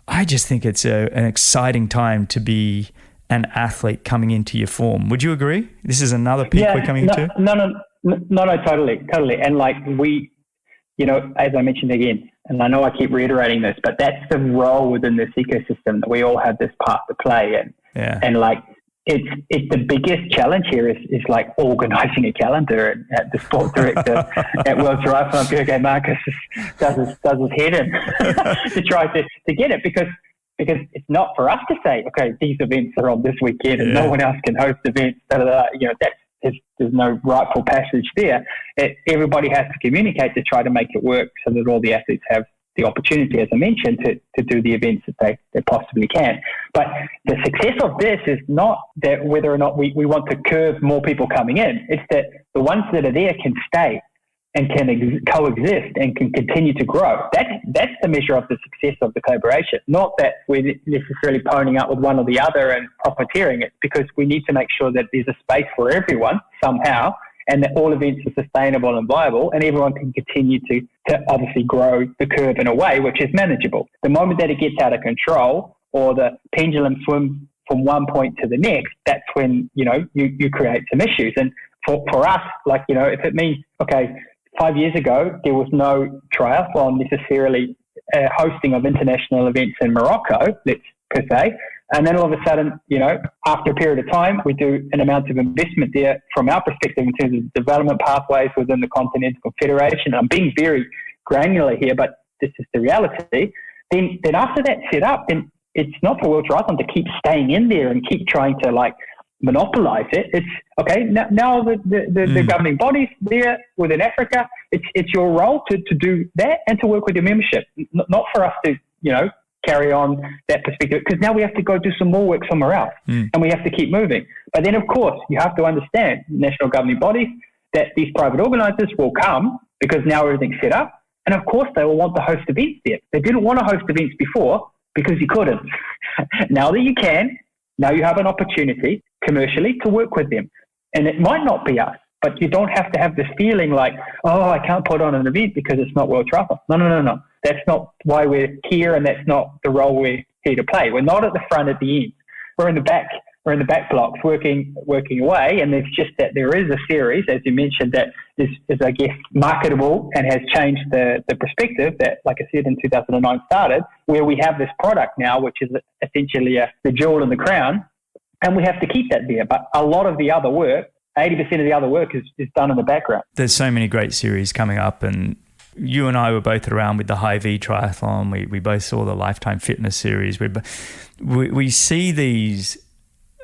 I just think it's an exciting time to be an athlete coming into your form. Would you agree? This is another peak we're coming into? No, totally. And like as I mentioned again, and I know I keep reiterating this, but that's the role within this ecosystem that we all have this part to play in. Yeah. And like, it's the biggest challenge here is like organizing a calendar. And the sport director at World Triathlon, Sergei Marcus, does his head in to try to get it, because it's not for us to say, okay, these events are on this weekend and no one else can host events. There's no rightful passage there. Everybody has to communicate to try to make it work so that all the athletes have the opportunity, as I mentioned, to do the events that they possibly can. But the success of this is not that whether or not we want to curve more people coming in. It's that the ones that are there can stay and can coexist and can continue to grow. That's the measure of the success of the collaboration, not that we're necessarily ponying up with one or the other and profiteering it, because we need to make sure that there's a space for everyone somehow, and that all events are sustainable and viable, and everyone can continue to obviously grow the curve in a way which is manageable. The moment that it gets out of control, or the pendulum swims from one point to the next, that's when, you create some issues. And for us, like, if it means, okay, 5 years ago, there was no triathlon necessarily hosting of international events in Morocco, per se. And then all of a sudden, after a period of time, we do an amount of investment there from our perspective in terms of development pathways within the Continental Confederation. I'm being very granular here, but this is the reality. Then after that's set up, then it's not for World Triathlon to keep staying in there and keep trying to monopolize it. It's okay. Now the governing bodies there within Africa, it's your role to do that and to work with your membership, not for us to, carry on that perspective, because now we have to go do some more work somewhere else and we have to keep moving. But then, of course, you have to understand, national governing bodies, that these private organisers will come because now everything's set up, and of course they will want to host events there. They didn't want to host events before because you couldn't. Now that you can, now you have an opportunity commercially to work with them. And it might not be us, but you don't have to have this feeling like, oh, I can't put on an event because it's not World Triathlon. No. That's not why we're here, and that's not the role we're here to play. We're not at the front at the end. We're in the back. We're in the back blocks working away, and it's just that there is a series, as you mentioned, that is I guess, marketable and has changed the perspective that, like I said, in 2009 started, where we have this product now, which is essentially the jewel in the crown, and we have to keep that there. But a lot of the other work, 80% of the other work is done in the background. There's so many great series coming up, and you and I were both around with the High V Triathlon. We both saw the Lifetime Fitness Series. We see these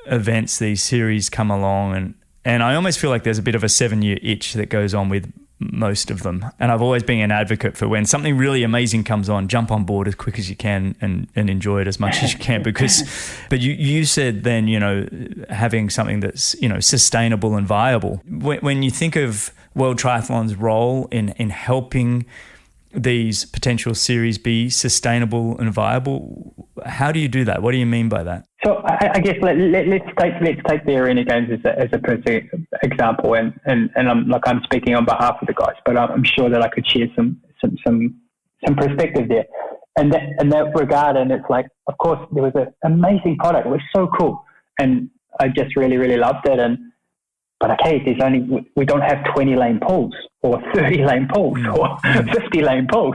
events, these series come along, and I almost feel like there's a bit of a 7-year itch that goes on with most of them. And I've always been an advocate for when something really amazing comes on, jump on board as quick as you can and enjoy it as much as you can. But you said then, having something that's, sustainable and viable. When you think of World Triathlon's role in helping these potential series be sustainable and viable, how do you do that? What do you mean by that? So I guess let's take the Arena Games as a perfect example, and I'm speaking on behalf of the guys, but I'm sure that I could share some perspective there, and that regard. And it's like, of course, there was an amazing product. It was so cool, and I just really, really loved it. But okay, we don't have 20 lane pools or 30 lane pools or 50 lane pools.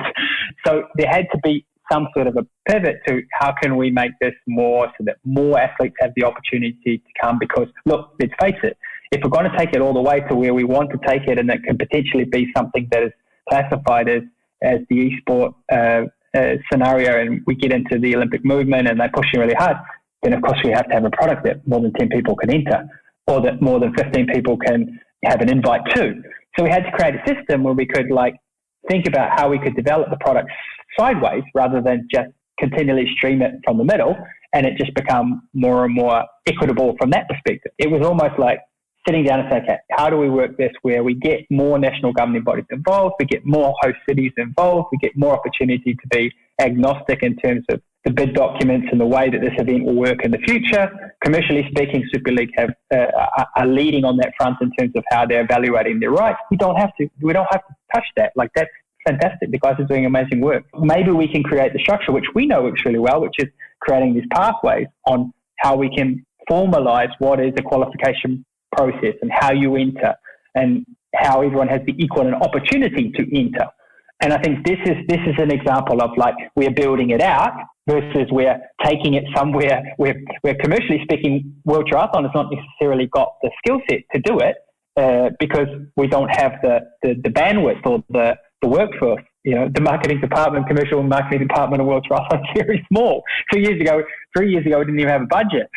So there had to be some sort of a pivot to how can we make this more so that more athletes have the opportunity to come, because look, let's face it, if we're going to take it all the way to where we want to take it, and it can potentially be something that is classified as the esport scenario, and we get into the Olympic movement and they're pushing really hard, then of course we have to have a product that more than 10 people can enter. or that more than 15 people can have an invite to. So we had to create a system where we could think about how we could develop the product sideways rather than just continually stream it from the middle, and it just become more and more equitable from that perspective. It was almost like sitting down and saying, okay, how do we work this where we get more national governing bodies involved, we get more host cities involved, we get more opportunity to be agnostic in terms of the bid documents and the way that this event will work in the future. Commercially speaking, Super League are leading on that front in terms of how they're evaluating their rights. We don't have to touch that. That's fantastic. The guys are doing amazing work. Maybe we can create the structure, which we know works really well, which is creating these pathways on how we can formalize what is a qualification process and how you enter and how everyone has the equal opportunity to enter. And I think this is an example of we're building it out versus we're taking it somewhere where commercially speaking, World Triathlon has not necessarily got the skill set to do it because we don't have the bandwidth or the workforce. The marketing department, commercial marketing department of World Triathlon is very small. 3 years ago, we didn't even have a budget.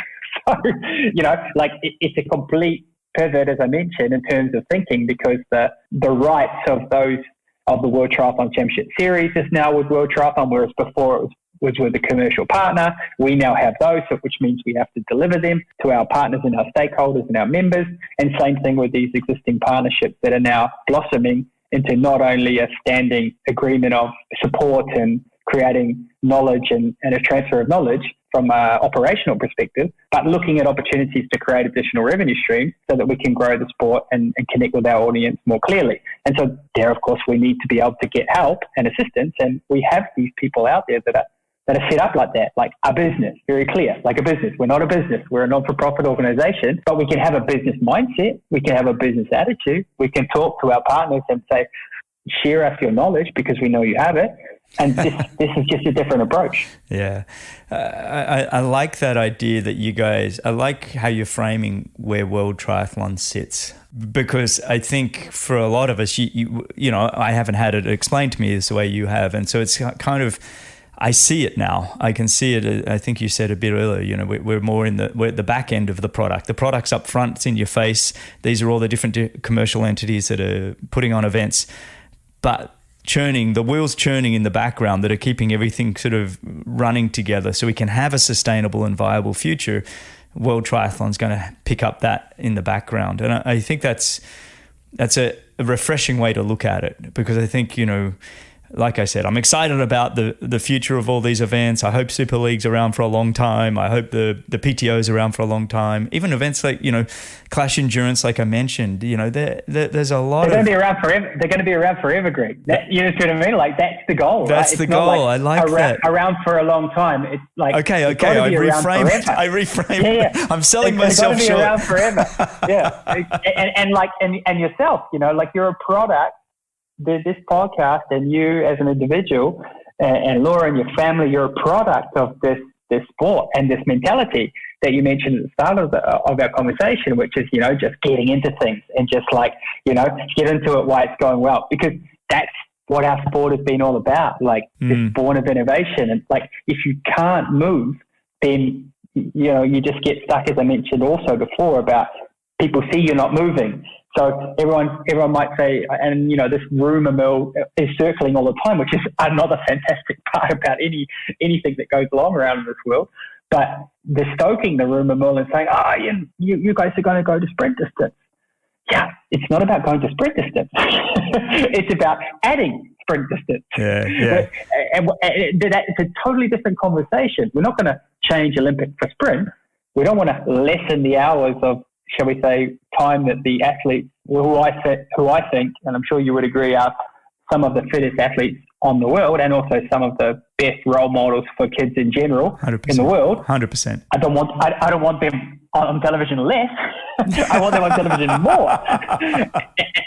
So, it's a complete pivot, as I mentioned, in terms of thinking, because the rights of the World Triathlon Championship Series is now with World Triathlon, whereas before it was with the commercial partner. We now have those, which means we have to deliver them to our partners and our stakeholders and our members. And same thing with these existing partnerships that are now blossoming into not only a standing agreement of support and creating knowledge and a transfer of knowledge from an operational perspective, but looking at opportunities to create additional revenue streams so that we can grow the sport and connect with our audience more clearly. And so there, of course, we need to be able to get help and assistance. And we have these people out there that are set up like that, like a business, very clear, like a business. We're not a business. We're a non-for-profit organization, but we can have a business mindset. We can have a business attitude. We can talk to our partners and say, share us your knowledge because we know you have it. And this is just a different approach. Yeah. I like that idea that you guys, I like how you're framing where World Triathlon sits, because I think for a lot of us, you know, I haven't had it explained to me the way you have. And so it's kind of, I see it now. I can see it. I think you said a bit earlier, you know, we're more we're at the back end of the product. The product's up front, it's in your face. These are all the different commercial entities that are putting on events, but the wheels churning in the background that are keeping everything sort of running together so we can have a sustainable and viable future. World Triathlon's going to pick up that in the background. And I think that's a refreshing way to look at it, because I think, you know, like I said, I'm excited about the future of all these events. I hope Super League's around for a long time. I hope the PTO's around for a long time. Even events like, you know, Clash Endurance, like I mentioned, you know, there's a lot. They're going to be around forever. They're going to be around forever, Greg. You know what I mean? Like, that's the goal. That's right? the goal. I like that. Around for a long time. It's like, okay. I reframe it. Yeah. I'm selling myself short. It's going to be around forever. Yeah. and yourself, you know, like you're a product. This podcast and you as an individual and Laura and your family, you're a product of this sport and this mentality that you mentioned at the start of our conversation, which is, you know, just getting into things and just like, you know, get into it while it's going well, because that's what our sport has been all about, like this born of innovation. And like, if you can't move, then, you know, you just get stuck, as I mentioned also before, about people see you're not moving. So everyone might say, and you know, this rumor mill is circling all the time, which is another fantastic part about anything that goes along around in this world. But they're stoking the rumor mill and saying, you guys are going to go to sprint distance. Yeah, it's not about going to sprint distance. It's about adding sprint distance. Yeah. And it's a totally different conversation. We're not going to change Olympic for sprint. We don't want to lessen the hours of, shall we say, time that the athletes, who I think, and I'm sure you would agree, are some of the fittest athletes on the world, and also some of the best role models for kids in general 100%. in the world. 100%. I don't want them on television less. I want them on television more.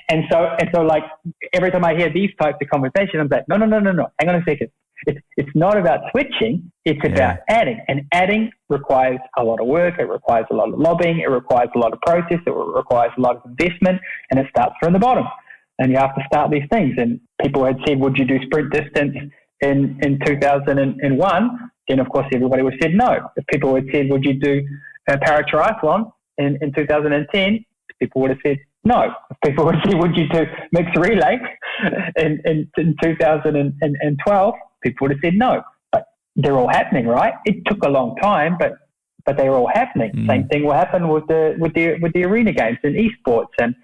and so like every time I hear these types of conversations, I'm like, no. Hang on a second. It's not about switching, it's about adding. And adding requires a lot of work, it requires a lot of lobbying, it requires a lot of process, it requires a lot of investment, and it starts from the bottom. And you have to start these things. And people had said, would you do sprint distance in 2001? Then, of course, everybody would have said no. If people had said, would you do a para-triathlon in 2010, people would have said no. If people would have said, would you do mixed relay in 2012, people would have said no. But they're all happening, right? It took a long time, but they're all happening. Same thing will happen with the arena games and esports and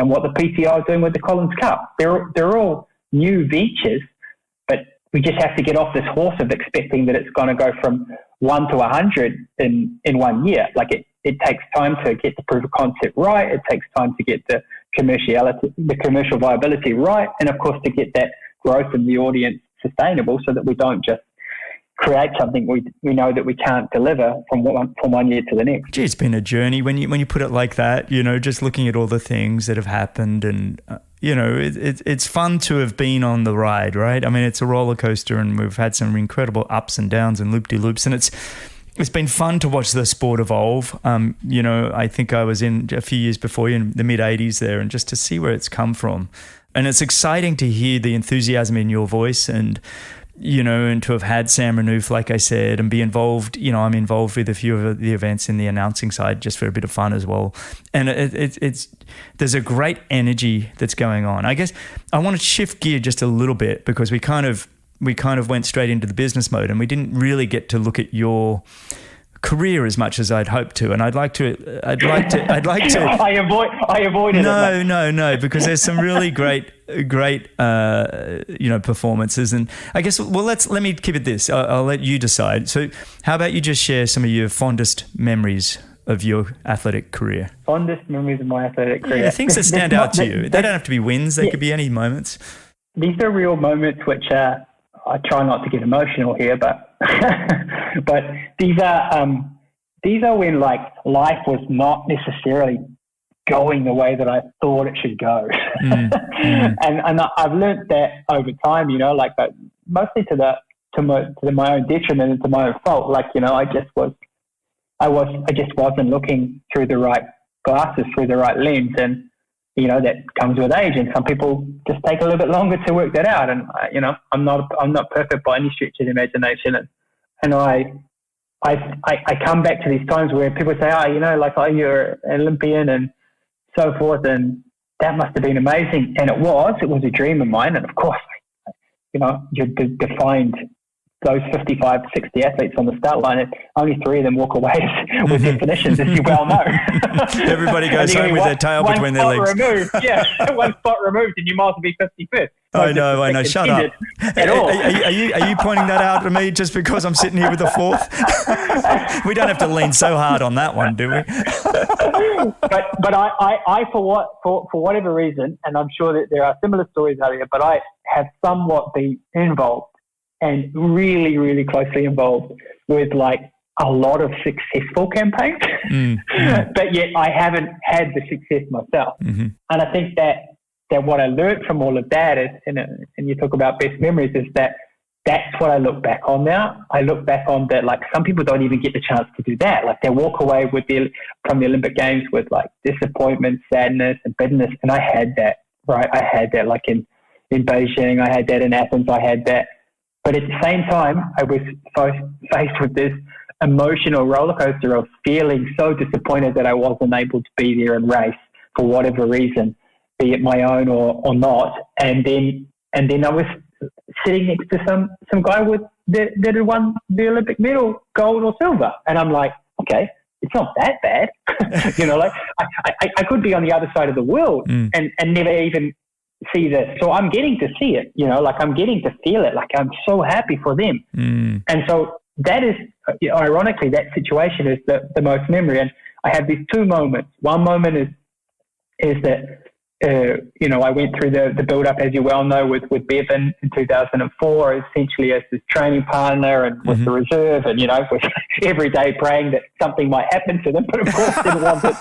what the PTO is doing with the Collins Cup. They're all new ventures, but we just have to get off this horse of expecting that it's going to go from 1 to 100 in 1 year. Like it takes time to get the proof of concept right. It takes time to get the commercial viability right, and of course to get that growth in the audience sustainable, so that we don't just create something we know that we can't deliver from 1 year to the next. Gee, it's been a journey when you put it like that, just looking at all the things that have happened, and it's fun to have been on the ride, right? I mean, it's a roller coaster, and we've had some incredible ups and downs and loop-de-loops, and it's been fun to watch the sport evolve. I think I was in a few years before you, in the mid-'80s there, and just to see where it's come from. And it's exciting to hear the enthusiasm in your voice, and and to have had Sam Renouf, like I said, and be involved. I'm involved with a few of the events in the announcing side just for a bit of fun as well. And there's a great energy that's going on. I guess I want to shift gear just a little bit, because we kind of went straight into the business mode, and we didn't really get to look at your career as much as I'd hoped to, and I'd like to. I avoided it. No, because there's some really great performances, and I guess let me keep it this. I'll let you decide. So, how about you just share some of your fondest memories of your athletic career? Fondest memories of my athletic career. Yeah, things that stand out to you. They don't have to be wins. They could be any moments. These are real moments which I try not to get emotional here, but but these are when like life was not necessarily going the way that I thought it should go. And I've learned that over time, but mostly to my own detriment and to my own fault. Like, I just wasn't looking through the right glasses, through the right lens, and that comes with age, and some people just take a little bit longer to work that out. And I'm not perfect by any stretch of the imagination, and I come back to these times where people say, you're an Olympian and so forth, and that must have been amazing. And it was a dream of mine. And of course, you defined those 55, 60 athletes on the start line, and only 3 of them walk away with definitions, as you well know. Everybody goes home with their tail between their legs. One spot removed, and you might be 51st. I know. Shut up. Are you pointing that out to me just because I'm sitting here with the 4th? We don't have to lean so hard on that one, do we? But I for whatever reason, and I'm sure that there are similar stories out here, but I have somewhat been involved and really, really closely involved with like a lot of successful campaigns, but yet I haven't had the success myself. Mm-hmm. And I think that what I learned from all of that is, and you talk about best memories, is that's what I look back on now. I look back on that, like some people don't even get the chance to do that. Like they walk away from the Olympic Games with like disappointment, sadness, and bitterness. And I had that, right? I had that like in Beijing, I had that in Athens, I had that. But at the same time, I was faced with this emotional roller coaster of feeling so disappointed that I wasn't able to be there and race for whatever reason, be it my own or not. And then I was sitting next to some guy that had won the Olympic medal, gold or silver, and I'm like, okay, it's not that bad. Like I could be on the other side of the world and never even see this. So I'm getting to see it, like I'm getting to feel it. Like I'm so happy for them. And so that is, ironically, that situation is the most memory. And I have these 2 moments. One moment is that, I went through the build-up, as you well know, with Bevan in 2004, essentially as his training partner and with the reserve, and, with every day praying that something might happen to them, but of course didn't want it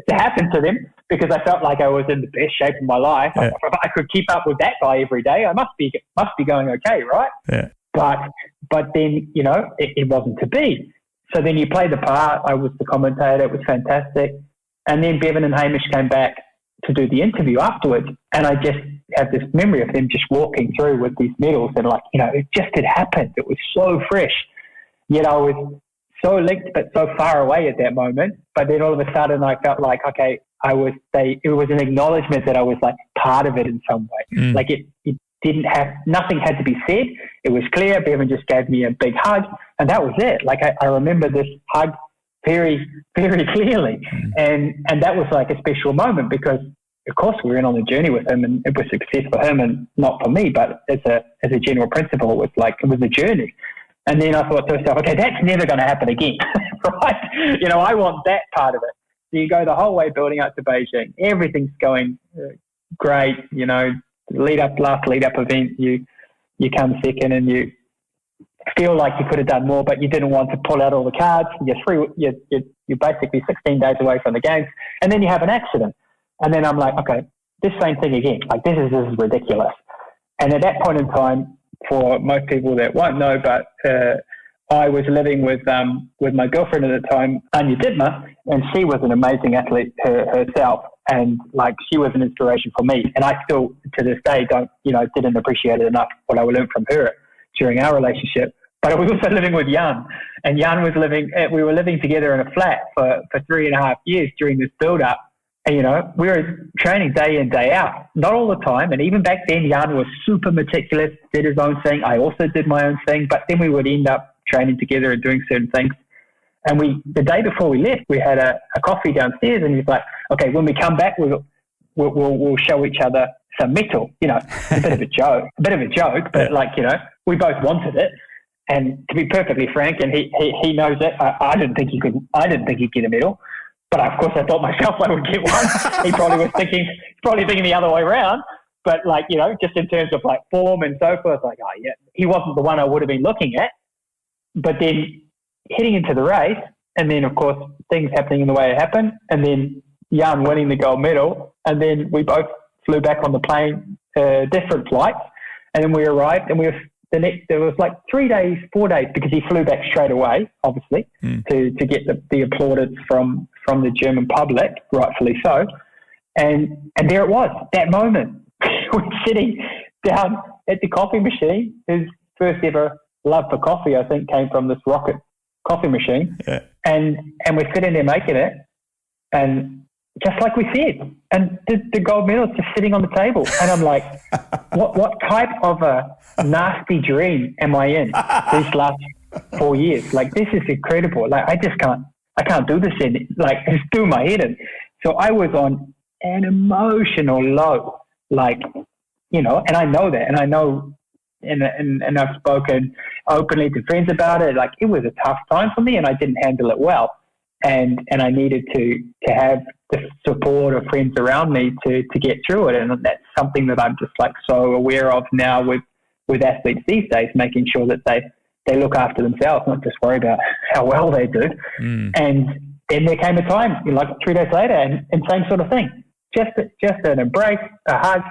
to happen to them, because I felt like I was in the best shape of my life. Yeah. If I could keep up with that guy every day, I must be going okay, right? Yeah. But then, it wasn't to be. So then you play the part. I was the commentator. It was fantastic. And then Bevan and Hamish came back to do the interview afterwards, and I just have this memory of them just walking through with these medals, and like, it just had happened. It was so fresh. Yet I was so linked but so far away at that moment. But then all of a sudden I felt like, okay, it was an acknowledgement that I was like part of it in some way. Like it nothing had to be said. It was clear. Bevan just gave me a big hug and that was it. Like I remember this hug very, very clearly. And that was like a special moment because of course we went on the journey with him and it was success for him and not for me, but as a general principle, it was a journey. And then I thought to myself, okay, that's never going to happen again, right? I want that part of it. So you go the whole way building up to Beijing. Everything's going great, last lead up event, you come second and you feel like you could have done more, but you didn't want to pull out all the cards. You're basically 16 days away from the games, and then you have an accident. And then I'm like, okay, this same thing again. Like this is ridiculous. And at that point in time, for most people that won't know, but I was living with my girlfriend at the time, Anya Dittmer, and she was an amazing athlete herself, and like she was an inspiration for me. And I still, to this day, didn't appreciate it enough what I learned from her during our relationship. But I was also living with Jan, and Jan was we were living together in a flat for 3.5 years during this build-up. And, we were training day in, day out, not all the time. And even back then, Jan was super meticulous, did his own thing. I also did my own thing, but then we would end up training together and doing certain things. And the day before we left, we had a coffee downstairs, and he's like, okay, when we come back, we'll show each other some metal. It's a bit of a joke, but we both wanted it. And to be perfectly frank, and he knows it, I didn't think he'd get a medal. But of course, I thought myself I would get one. He probably was thinking the other way around. But just in terms of like form and so forth, like, oh yeah, he wasn't the one I would have been looking at. But then heading into the race, and then of course things happening in the way it happened, and then Jan winning the gold medal, and then we both flew back on the plane, different flights, and then we arrived, and there was like 4 days, because he flew back straight away, obviously, to get the plaudits from the German public, rightfully so. And there it was, that moment. We're sitting down at the coffee machine. His first ever love for coffee, I think, came from this rocket coffee machine. Yeah. And we're sitting there making it, and just like we said, and the gold medal is just sitting on the table. And I'm like, what type of a nasty dream am I in these last 4 years? Like, this is incredible. Like, I can't do this it's through my head. And so I was on an emotional low, and I know that, and I know, and I've spoken openly to friends about it. Like, it was a tough time for me, and I didn't handle it well. And I needed to have the support of friends around me to get through it. And that's something that I'm just so aware of now with athletes these days, making sure that they look after themselves, not just worry about how well they do. And then there came a time, 3 days later, and same sort of thing. Just an embrace, a hug.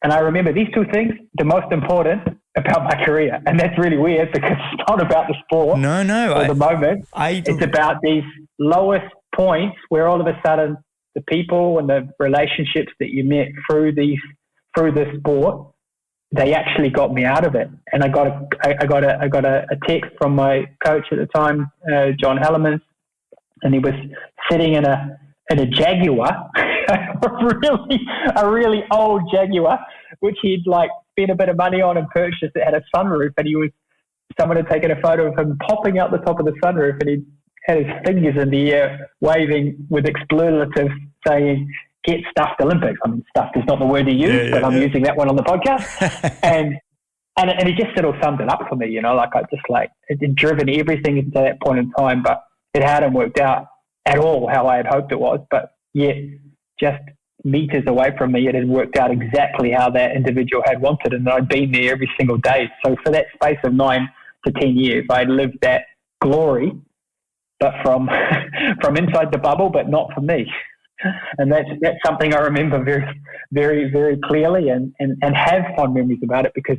And I remember these two things, the most important about my career. And that's really weird because it's not about the sport. No. Or the moment. It's about these lowest points where all of a sudden the people and the relationships that you met through the sport, they actually got me out of it. And I got a text from my coach at the time, John Hellemans, and he was sitting in a Jaguar, a really old Jaguar, which he'd spent a bit of money on and purchased. It had a sunroof, and someone had taken a photo of him popping out the top of the sunroof, and he had his fingers in the air waving with expletives saying, "Get stuffed Olympics." I mean, stuffed is not the word he used, but I'm using that one on the podcast. and he just sort of summed it up for me, it driven everything into that point in time, but it hadn't worked out at all how I had hoped it was. But yet, just meters away from me, it had worked out exactly how that individual had wanted, and I'd been there every single day. So for that space of 9 to 10 years, I lived that glory, but from inside the bubble, but not for me. And that's something I remember very, very, very clearly, and have fond memories about it, because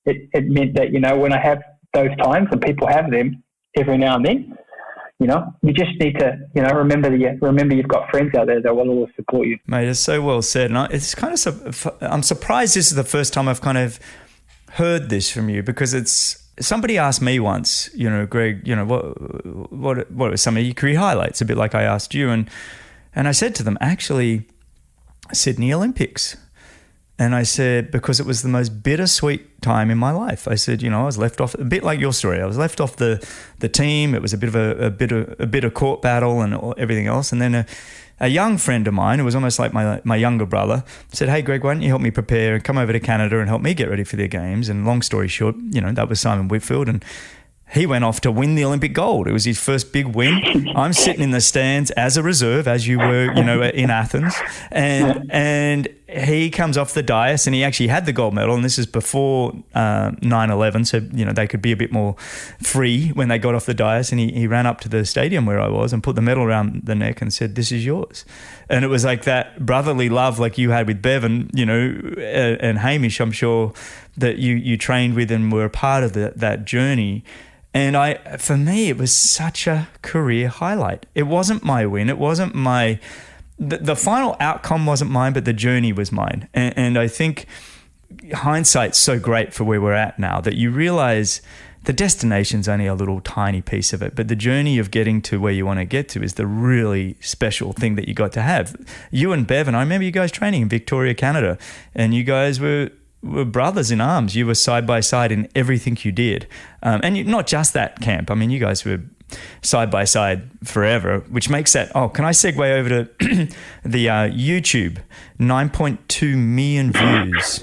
it meant that, when I have those times, and people have them every now and then, you just need to, remember you've got friends out there that will always support you. Mate, it's so well said. And it's kind of, I'm surprised this is the first time I've kind of heard this from you, because it's somebody asked me once, Greg, what are some of your career highlights? A bit like I asked you. And I said to them, actually, Sydney Olympics. And I said, because it was the most bittersweet time in my life. I said, I was left off, a bit like your story. I was left off the team. It was a bit of a bit of court battle and everything else. And then a young friend of mine, who was almost like my younger brother, said, hey, Greg, why don't you help me prepare and come over to Canada and help me get ready for the games? And long story short, that was Simon Whitfield. And he went off to win the Olympic gold. It was his first big win. I'm sitting in the stands as a reserve, as you were, in Athens. And he comes off the dais, and he actually had the gold medal. And this is before 9/11, so they could be a bit more free when they got off the dais. And he ran up to the stadium where I was and put the medal around the neck and said, "This is yours." And it was like that brotherly love, like you had with Bevan, and Hamish. I'm sure that you trained with and were a part of that journey. And for me, it was such a career highlight. It wasn't my win. It wasn't the final outcome wasn't mine, but the journey was mine. And I think hindsight's so great for where we're at now that you realize the destination's only a little tiny piece of it, but the journey of getting to where you want to get to is the really special thing that you got to have. You and Bevan, I remember you guys training in Victoria, Canada, and you guys were brothers in arms. You were side by side in everything you did. And not just that camp. I mean, you guys were side by side forever, which makes that, can I segue over to the YouTube? 9.2 million views.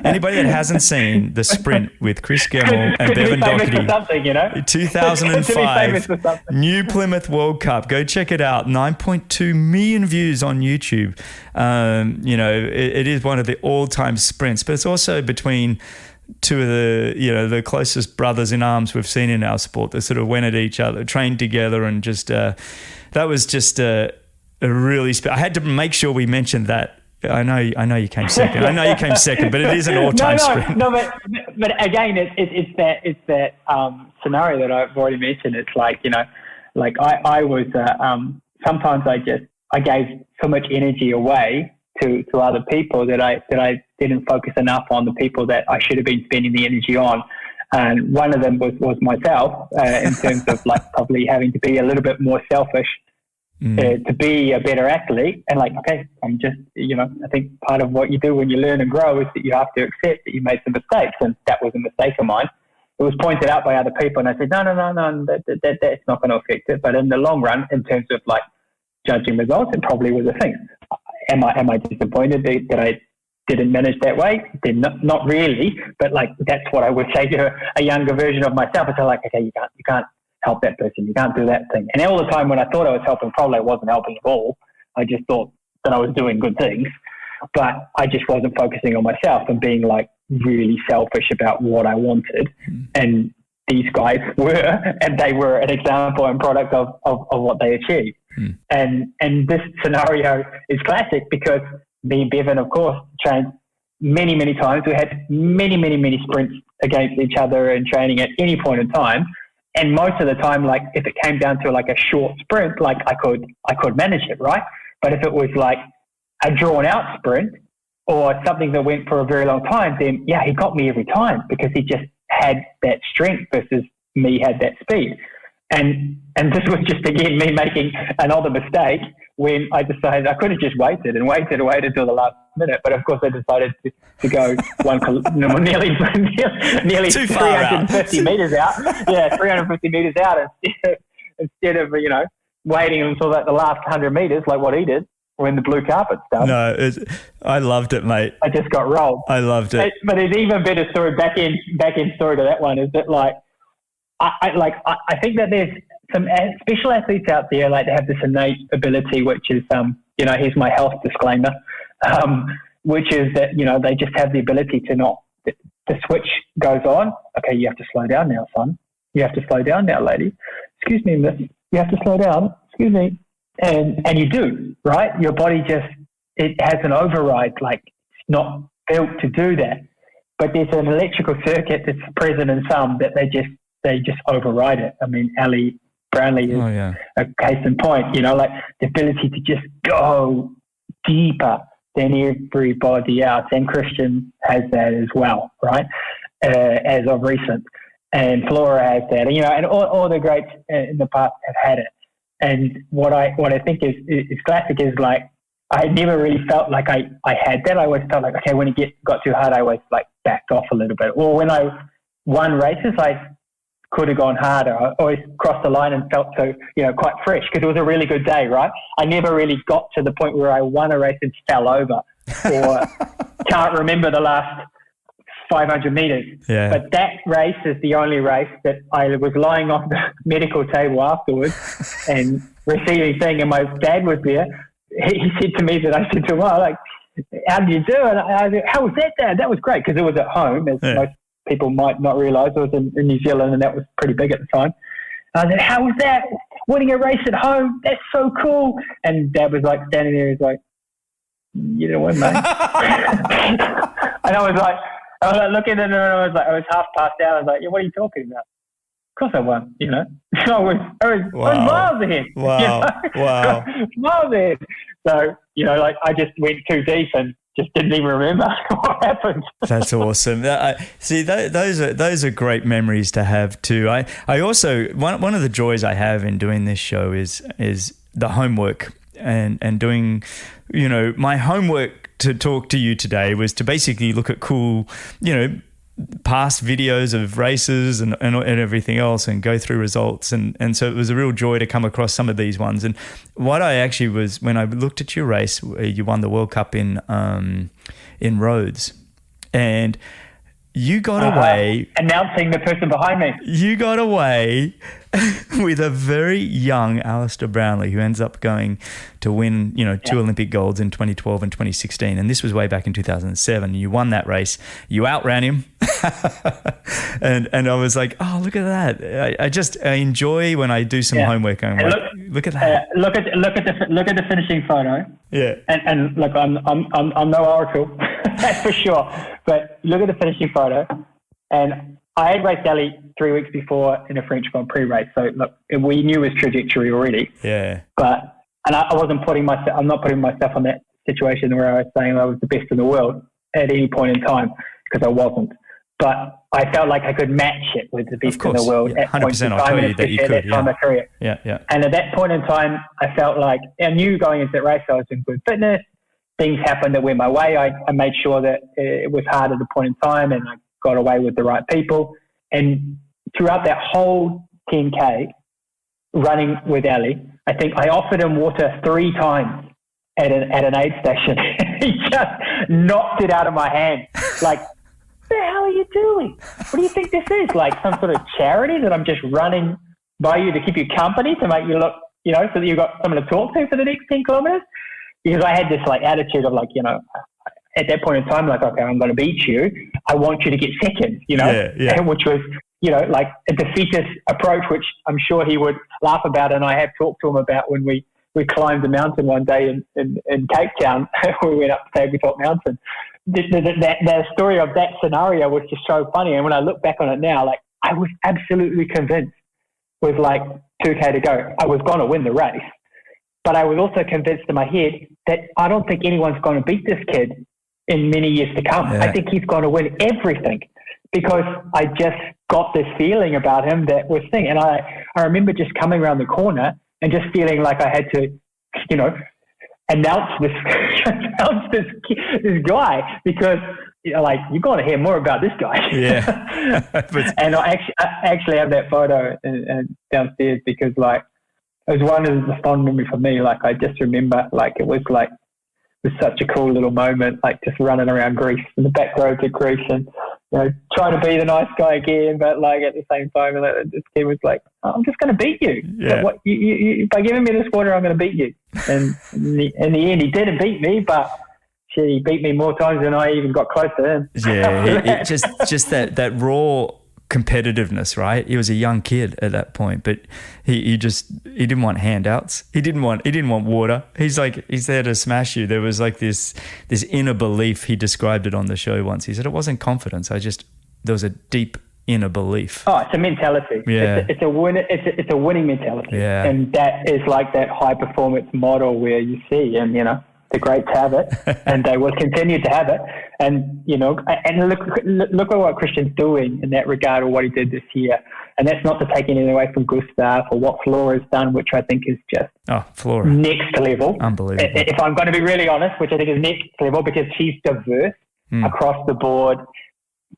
Anybody that hasn't seen the sprint with Kris Gemmell and Bevan Docherty, 2005 New Plymouth World Cup, go check it out. 9.2 million views on YouTube. It is one of the all-time sprints, but it's also between two of the closest brothers in arms we've seen in our sport that sort of went at each other, trained together, and just that was just a really. I had to make sure we mentioned that. I know you came second. But it is an all-time sprint. No, but again, it's that scenario that I've already mentioned. It's like I was sometimes I gave so much energy away to other people that I didn't focus enough on the people that I should have been spending the energy on. And one of them was myself, in terms of probably having to be a little bit more selfish to be a better athlete. And I'm just, I think part of what you do when you learn and grow is that you have to accept that you made some mistakes. And that was a mistake of mine. It was pointed out by other people, and I said, no, that's not going to affect it. But in the long run, in terms of judging results, it probably was a thing. Am I disappointed that I didn't manage that way? Not really, but that's what I would say to a younger version of myself. It's okay, you can't help that person, you can't do that thing. And all the time when I thought I was helping, probably I wasn't helping at all. I just thought that I was doing good things, but I just wasn't focusing on myself and being really selfish about what I wanted. And these guys were, and they were an example and product of what they achieved. And this scenario is classic because me and Bevan, of course, trained many, many times. We had many, many, many sprints against each other and training at any point in time. And most of the time, if it came down to a short sprint, I could manage it, right? But if it was a drawn out sprint or something that went for a very long time, then he got me every time because he just had that strength versus me had that speed. And this was just, again, me making another mistake when I decided I could have just waited until the last minute. But of course, I decided to go nearly 350 meters out. Yeah, 350 meters out instead of waiting until the last 100 meters like what he did when the blue carpet started. No, I loved it, mate. I just got rolled. I loved it. But there's even better story, back end story to that one is that I think that there's some special athletes out there they have this innate ability, which is here's my health disclaimer, which is that they just have the ability to the switch goes on. Okay, you have to slow down now, son. You have to slow down now, lady. Excuse me, miss. You have to slow down. Excuse me. And you do, right? Your body it has an override, it's not built to do that. But there's an electrical circuit that's present in some that they just override it. I mean, Ali Brownlee is a case in point, the ability to just go deeper than everybody else. And Christian has that as well, right? as of recent, and Flora has that, and all the greats in the past have had it. And what I think is classic is like, I never really felt like I had that. I always felt like, okay, when it got too hard, I always like backed off a little bit. Or when I won races, I could have gone harder. I always crossed the line and felt so, quite fresh because it was a really good day, right? I never really got to the point where I won a race and fell over or can't remember the last 500 meters. Yeah. But that race is the only race that I was lying on the medical table afterwards and receiving thing, and my dad was there. He said to me that I said to him, "Well, like, how did you do?" And I said, "How was that, Dad?" That was great because it was at home, as most people might not realise. It was in New Zealand, and that was pretty big at the time. And I said, "How was that? Winning a race at home? That's so cool." And Dad was like standing there. He's like, "You didn't win, mate." And I was like looking at him, and I was half passed out. I was like, "Yeah, what are you talking about?" Of course I won, I was miles ahead. Wow. Wow. Miles ahead. So, I just went too deep and just didn't even remember what happened. That's awesome. See, those are great memories to have too. I also, one of the joys I have in doing this show is the homework and doing, my homework to talk to you today was to basically look at cool, past videos of races and everything else and go through results. And so it was a real joy to come across some of these ones. And what I actually was, when I looked at your race, you won the World Cup in Rhodes, and you got away. Announcing the person behind me. You got away with a very young Alistair Brownlee, who ends up going to win, two Olympic golds in 2012 and 2016. And this was way back in 2007. You won that race. You outran him. and I was like, oh, look at that. I enjoy when I do some homework. And look at that. Look at the finishing photo. Yeah. And look, I'm no oracle, that's for sure. But look at the finishing photo. And I had raced Ali 3 weeks before in a French Grand Prix race. So look, we knew his trajectory already. Yeah. And I wasn't I'm not putting myself on that situation where I was saying I was the best in the world at any point in time, because I wasn't. But I felt like I could match it with the best in the world at 100%. I'll tell you that you could. At that time of my career. Yeah, yeah. And at that point in time, I felt like I knew going into that race I was in good fitness. Things happened that went my way. I made sure that it was hard at the point in time, and I got away with the right people. And throughout that whole 10K running with Ali, I think I offered him water 3 times at an aid station. He just knocked it out of my hand. Like, what the hell are you doing? What do you think this is? Like some sort of charity that I'm just running by you to keep you company, to make you look, so that you've got someone to talk to for the next 10 kilometers? Because I had this like attitude of like, at that point in time, like, okay, I'm going to beat you. I want you to get second, which was, like a defeatist approach, which I'm sure he would laugh about. And I have talked to him about when we climbed the mountain one day in Cape Town. We went up Tabletop Mountain. The story of that scenario was just so funny. And when I look back on it now, like, I was absolutely convinced with like 2K to go, I was going to win the race. But I was also convinced in my head that I don't think anyone's going to beat this kid in many years to come. Yeah. I think he's going to win everything, because I just got this feeling about him that was thing. And I remember just coming around the corner and just feeling like I had to, announce this guy, because like, you're going to hear more about this guy. Yeah. And I actually have that photo downstairs, because like, it was one of the fond memory for me. Like, I just remember, like, it was such a cool little moment, like just running around Greece, in the back roads of Greece, and trying to be the nice guy again, but like at the same time, like, this kid was like, oh, I'm just going to beat you. Yeah. What, you by giving me this water, I'm going to beat you. And in the end, he didn't beat me, but he beat me more times than I even got close to him. Yeah, just that raw competitiveness, right? He was a young kid at that point, but he didn't want handouts. He didn't want water. He's there to smash you. There was like this inner belief. He described it on the show once. He said it wasn't confidence. There was a deep inner belief. Oh, it's a mentality. Yeah. It's a winning mentality. Yeah. And that is like that high performance model where you see, and The greats have it, and they will continue to have it. And, you know, and look at what Christian's doing in that regard, or what he did this year. And that's not to take anything away from Gustav or what Flora's done, which I think is just Flora, next level. Unbelievable. If I'm going to be really honest, which I think is next level, because she's diverse across the board,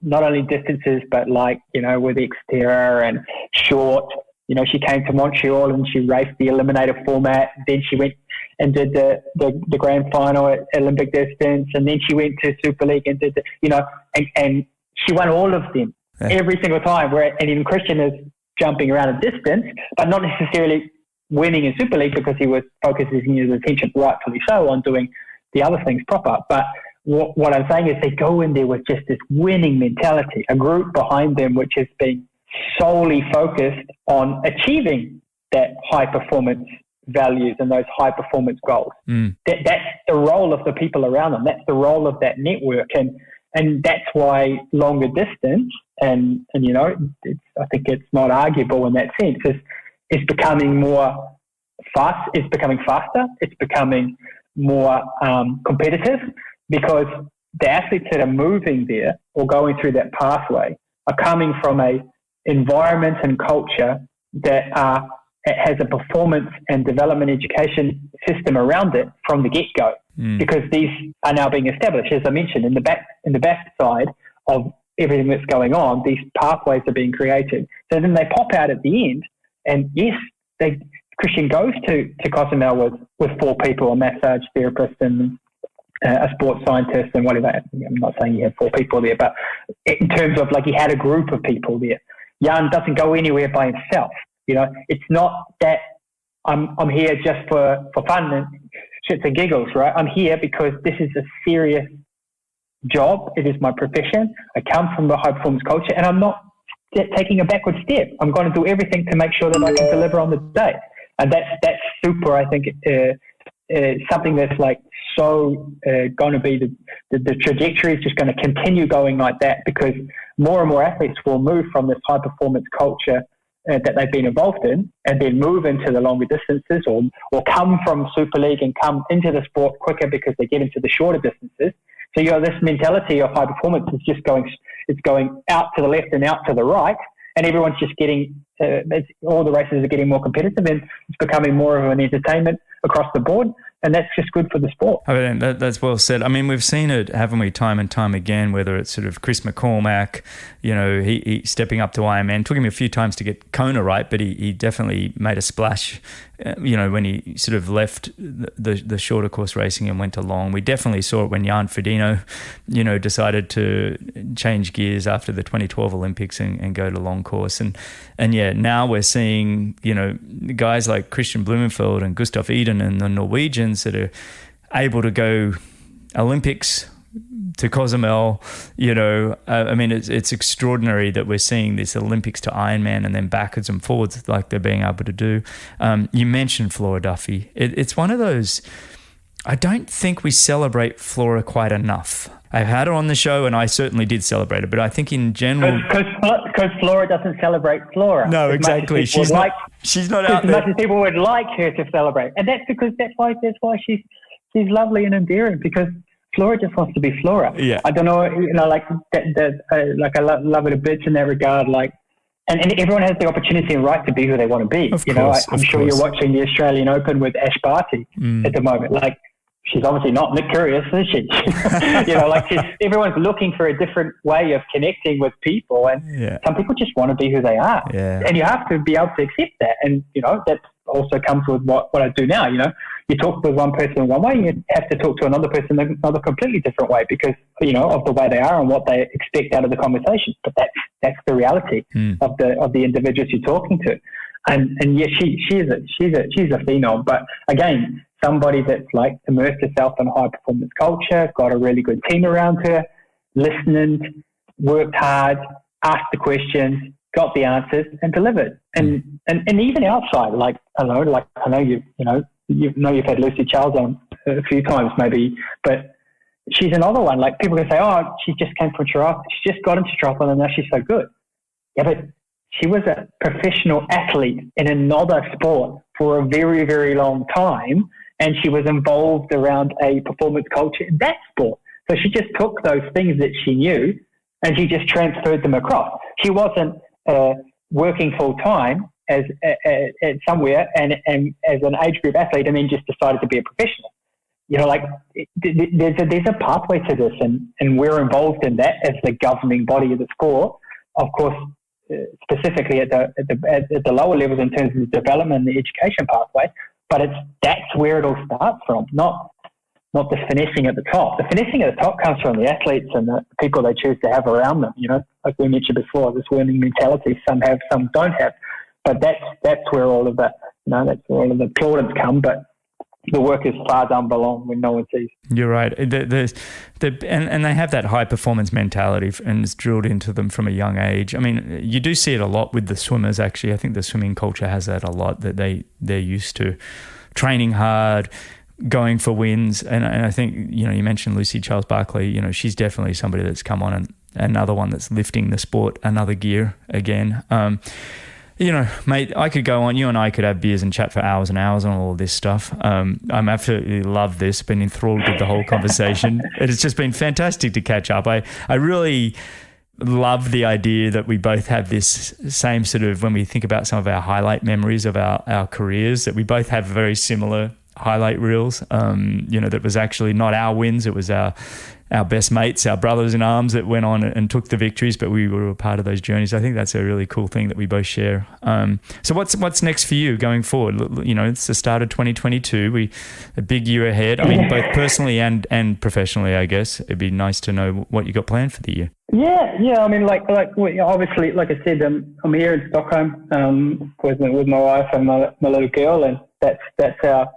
not only distances, but like, you know, with exterior and short. You know, she came to Montreal and she raced the eliminator format. Then she went and did the grand final at Olympic distance, and then she went to Super League and did and she won all of them every single time. And even Christian is jumping around a distance, but not necessarily winning in Super League, because he was focusing his attention, rightfully so, on doing the other things proper. But what I'm saying is they go in there with just this winning mentality, a group behind them which has been solely focused on achieving that high performance values and those high performance goals. That's the role of the people around them. That's the role of that network, and that's why longer distance and you know, I think it's not arguable in that sense. It's becoming more fast. It's becoming faster. It's becoming more competitive, because the athletes that are moving there or going through that pathway are coming from a environment and culture that has a performance and development education system around it from the get-go, because these are now being established. As I mentioned, in the backside of everything that's going on, these pathways are being created. So then they pop out at the end, and yes, Christian goes to Cozumel with 4 people, a massage therapist and a sports scientist and whatever. I'm not saying he had 4 people there, but in terms of like he had a group of people there. Jan doesn't go anywhere by himself. You know, it's not that I'm here just for fun and shits and giggles, right? I'm here because this is a serious job. It is my profession. I come from the high performance culture, and I'm not taking a backward step. I'm going to do everything to make sure that I can deliver on the day. And that's super, I think, something that's like so going to be the trajectory is just going to continue going like that, because more and more athletes will move from this high performance culture that they've been involved in, and then move into the longer distances, or come from Super League and come into the sport quicker because they get into the shorter distances. So you know, this mentality of high performance is just going out to the left and out to the right, and everyone's just getting all the races are getting more competitive, and it's becoming more of an entertainment across the board. And that's just good for the sport. I mean, that's well said. I mean, we've seen it, haven't we, time and time again, whether it's sort of Chris McCormack, you know, he stepping up to Ironman. Took him a few times to get Kona right, but he definitely made a splash, you know, when he sort of left the shorter course racing and went to long. We definitely saw it when Jan Frodeno, you know, decided to change gears after the 2012 Olympics and go to long course. And yeah, now we're seeing, you know, guys like Christian Blumenfeld and Gustav Iden and the Norwegians that are able to go Olympics to Cozumel, you know. I mean, it's extraordinary that we're seeing this Olympics to Ironman and then backwards and forwards like they're being able to do. You mentioned Flora Duffy. It's one of those, I don't think we celebrate Flora quite enough. I've had her on the show, and I certainly did celebrate her, but I think in general... Because Flora doesn't celebrate Flora. No, exactly. She's not out there. As much as people would like her to celebrate. And that's why she's lovely and endearing, because Flora just wants to be Flora. Yeah. I don't know, you know, like I love it a bit in that regard, like, and everyone has the opportunity and right to be who they want to be. I'm sure you're watching the Australian Open with Ash Barty at the moment. Like, she's obviously not Nick Kyrgios, is she? You know, like everyone's looking for a different way of connecting with people, and some people just want to be who they are. Yeah. And you have to be able to accept that. And, you know, that also comes with what I do now. You know, you talk with one person in one way, you have to talk to another person in another completely different way, because, you know, of the way they are and what they expect out of the conversation. But that's the reality of the individuals you're talking to. And yes, she's a phenom, but again, somebody that's like immersed herself in high performance culture, got a really good team around her, listened, worked hard, asked the questions, got the answers, and delivered. And even outside, like I know you've had Lucy Charles on a few times maybe, but she's another one. Like, people can say, oh, she just came from triathlon, she just got into triathlon and now she's so good. Yeah, but she was a professional athlete in another sport for a very, very long time, and she was involved around a performance culture in that sport. So she just took those things that she knew and she just transferred them across. She wasn't working full time as somewhere and as an age group athlete, and then just decided to be a professional. You know, like there's a pathway to this, and we're involved in that as the governing body of the sport. Of course, specifically at the lower levels in terms of the development and the education pathway. But that's where it all starts from, not the finessing at the top. The finessing at the top comes from the athletes and the people they choose to have around them. You know, like we mentioned before, this winning mentality. Some have, some don't have. But that's where all of that's where all of the plaudits come. But the work is far down below when no one sees. You're right. And they have that high performance mentality, and it's drilled into them from a young age. I mean, you do see it a lot with the swimmers, actually. I think the swimming culture has that a lot, that they're used to training hard, going for wins. And I think, you know, you mentioned Lucy Charles-Barclay, you know, she's definitely somebody that's come on and another one that's lifting the sport another gear again. You know, mate, I could go on. You and I could have beers and chat for hours and hours on all of this stuff. I'm absolutely love this. Been enthralled with the whole conversation. It's just been fantastic to catch up. I really love the idea that we both have this same sort of, when we think about some of our highlight memories of our careers, that we both have very similar highlight reels. You know, that was actually not our wins. It was our best mates, our brothers in arms that went on and took the victories, but we were a part of those journeys. I think that's a really cool thing that we both share. So what's next for you going forward? You know, it's the start of 2022. A big year ahead. I mean, both personally and professionally, I guess. It'd be nice to know what you got planned for the year. Yeah. I mean, like obviously, like I said, I'm here in Stockholm with my wife and my little girl, and that's our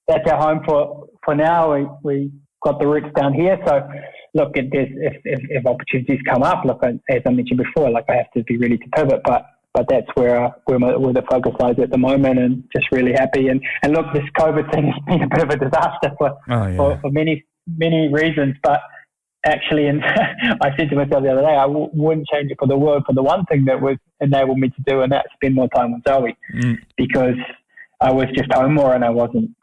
home for now. We got the roots down here. So look, if opportunities come up, look, as I mentioned before, like I have to be ready to pivot, but that's where the focus lies at the moment, and just really happy. And look, this COVID thing has been a bit of a disaster for many reasons, but actually, and I said to myself the other day, I wouldn't change it for the world for the one thing that would enable me to do, and that's spend more time with Zoe, because I was just home more and I wasn't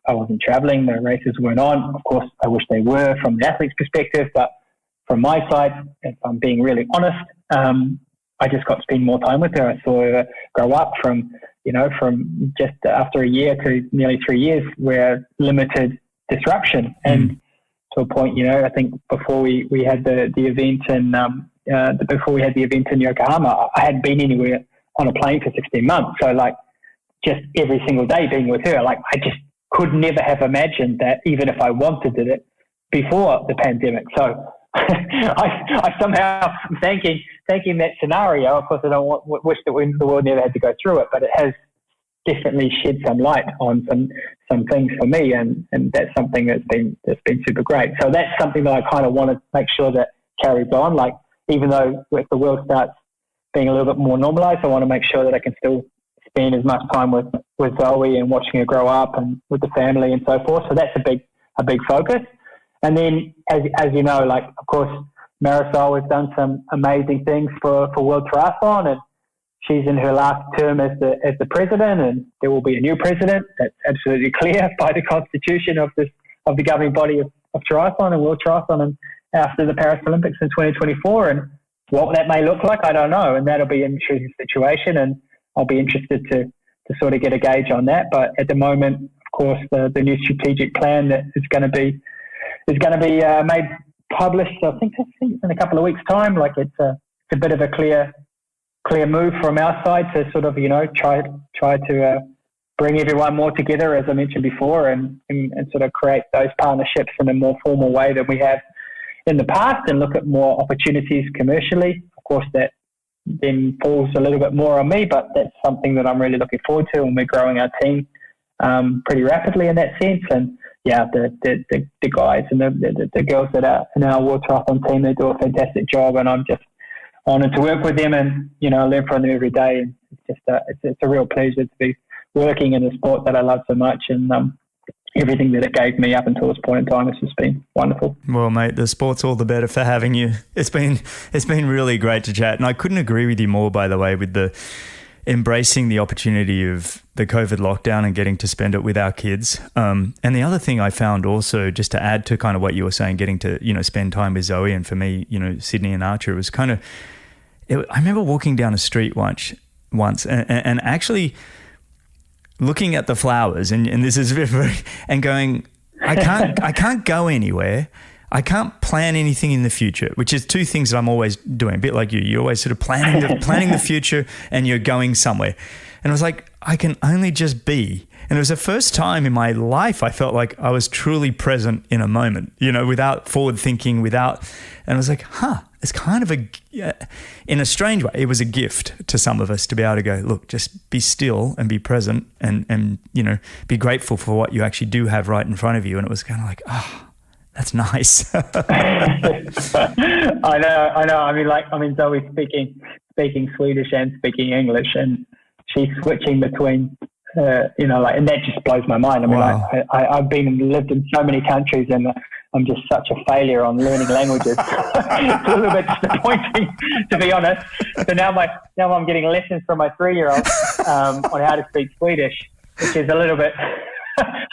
traveling. The races weren't on. Of course, I wish they were from the athlete's perspective, but from my side, if I'm being really honest, I just got to spend more time with her. I saw her grow up from just after a year to nearly 3 years, where limited disruption. And to a point, you know, I think before we had the event before we had the event in Yokohama, I hadn't been anywhere on a plane for 16 months. So like, just every single day being with her, like I just could never have imagined that, even if I wanted it before the pandemic. So I somehow am thanking that scenario. Of course, I don't wish that the world never had to go through it, but it has definitely shed some light on some things for me, and that's something that's been super great. So that's something that I kind of want to make sure that carries on. Like, even though if the world starts being a little bit more normalized, I want to make sure that I can still spend as much time with Zoe and watching her grow up and with the family and so forth. So that's a big focus. And then, as you know, like, of course, Marisol has done some amazing things for World Triathlon, and she's in her last term as the president, and there will be a new president. That's absolutely clear by the constitution of the governing body of triathlon and World Triathlon, and after the Paris Olympics in 2024. And what that may look like, I don't know, and that'll be an interesting situation, and I'll be interested to sort of get a gauge on that. But at the moment, of course, the new strategic plan that is going to be made published, I think in a couple of weeks' time. Like, it's a bit of a clear move from our side to sort of, you know, try to bring everyone more together, as I mentioned before, and sort of create those partnerships in a more formal way than we have in the past, and look at more opportunities commercially. Of course, that then falls a little bit more on me, but that's something that I'm really looking forward to, and we're growing our team pretty rapidly in that sense. And yeah, the guys and the girls that are in our World Triathlon team, they do a fantastic job, and I'm just honoured to work with them, and, you know, I learn from them every day. And it's just it's a real pleasure to be working in a sport that I love so much, and everything that it gave me up until this point in time has just been wonderful. Well, mate, the sport's all the better for having you. It's been really great to chat, and I couldn't agree with you more, by the way, with the, embracing the opportunity of the COVID lockdown and getting to spend it with our kids. And the other thing I found also, just to add to kind of what you were saying, getting to, spend time with Zoe, and for me, Sydney and Archer, it was kind of, I remember walking down a street once and actually looking at the flowers, and this is very, and going, I can't go anywhere. I can't plan anything in the future, which is two things that I'm always doing, a bit like you. You're always sort of planning the future, and you're going somewhere. And I was like, I can only just be. And it was the first time in my life I felt like I was truly present in a moment, without forward thinking, and I was like, it's kind of in a strange way, it was a gift to some of us to be able to go, look, just be still and be present and be grateful for what you actually do have right in front of you. And it was kind of like, that's nice. I know. I mean, Zoe's speaking Swedish and speaking English, and she's switching between, and that just blows my mind. I mean, wow. I've lived in so many countries, and I'm just such a failure on learning languages. It's a little bit disappointing, to be honest. So now I'm getting lessons from my 3-year-old on how to speak Swedish, which is a little bit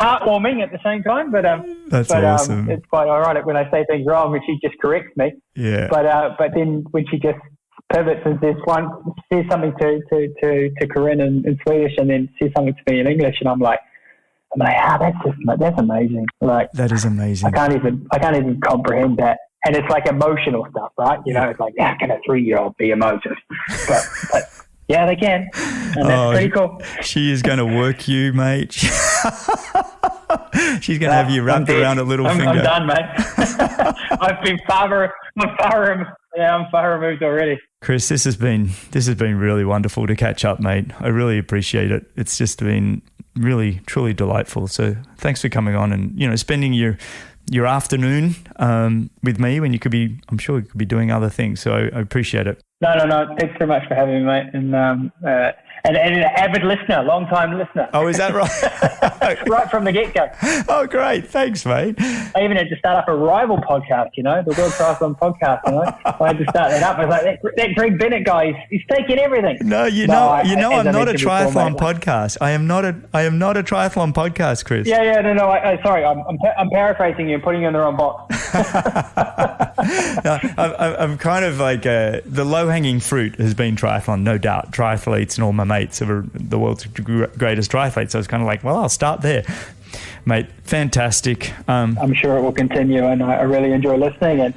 heartwarming at the same time, but awesome. It's quite ironic when I say things wrong and she just corrects me. Yeah. But then when she just pivots and says something to Corinne in Swedish, and then says something to me in English, and I'm like, that's amazing. Like, that is amazing. I can't even comprehend that. And it's like emotional stuff, right? It's like, how can a 3-year-old be emotive? But yeah, they can. And that's pretty cool. She is going to work you, mate. She's going to have you wrapped around a little finger. I'm done, mate. I've been far removed already. Kris, this has been really wonderful to catch up, mate. I really appreciate it. It's just been really, truly delightful. So thanks for coming on and, spending your afternoon with me when I'm sure you could be doing other things. So I appreciate it. No. Thanks very much for having me, mate. And an avid listener, long-time listener. Oh, is that right? Right from the get-go. Oh, great. Thanks, mate. I even had to start up a rival podcast, the World Triathlon podcast. I had to start that up. I was like, that Greg Bennett guy, he's taking everything. No, I'm not a triathlon podcast. I am not a triathlon podcast, Kris. Yeah. No. Sorry, I'm paraphrasing you and putting you in the wrong box. I'm kind of like the low-hanging fruit has been triathlon, no doubt. Triathletes and all my mates are the world's greatest triathletes. So I was kind of like, well, I'll start there. Mate, fantastic. I'm sure it will continue, and I really enjoy listening and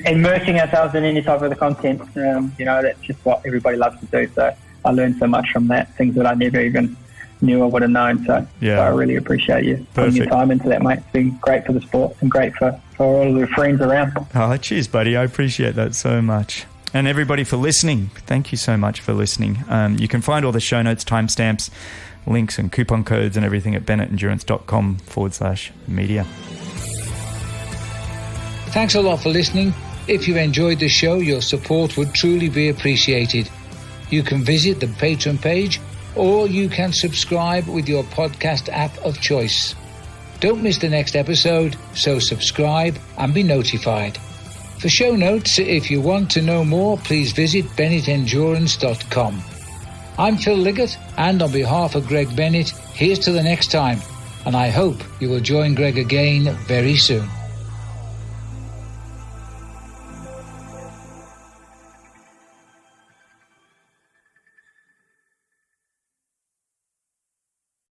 immersing ourselves in any type of the content. That's just what everybody loves to do. So I learned so much from that, things that I never even knew I would have known. So I really appreciate you putting your time into that, mate. It's been great for the sport and great for all of the friends around. Oh, cheers, buddy. I appreciate that so much. And everybody for listening, thank you so much for listening. You can find all the show notes, timestamps, links and coupon codes and everything at bennettendurance.com/media. Thanks a lot for listening. If you enjoyed the show, your support would truly be appreciated. You can visit the Patreon page, or you can subscribe with your podcast app of choice. Don't miss the next episode, so subscribe and be notified. For show notes, if you want to know more, please visit bennettendurance.com. I'm Phil Liggett, and on behalf of Greg Bennett, here's to the next time, and I hope you will join Greg again very soon.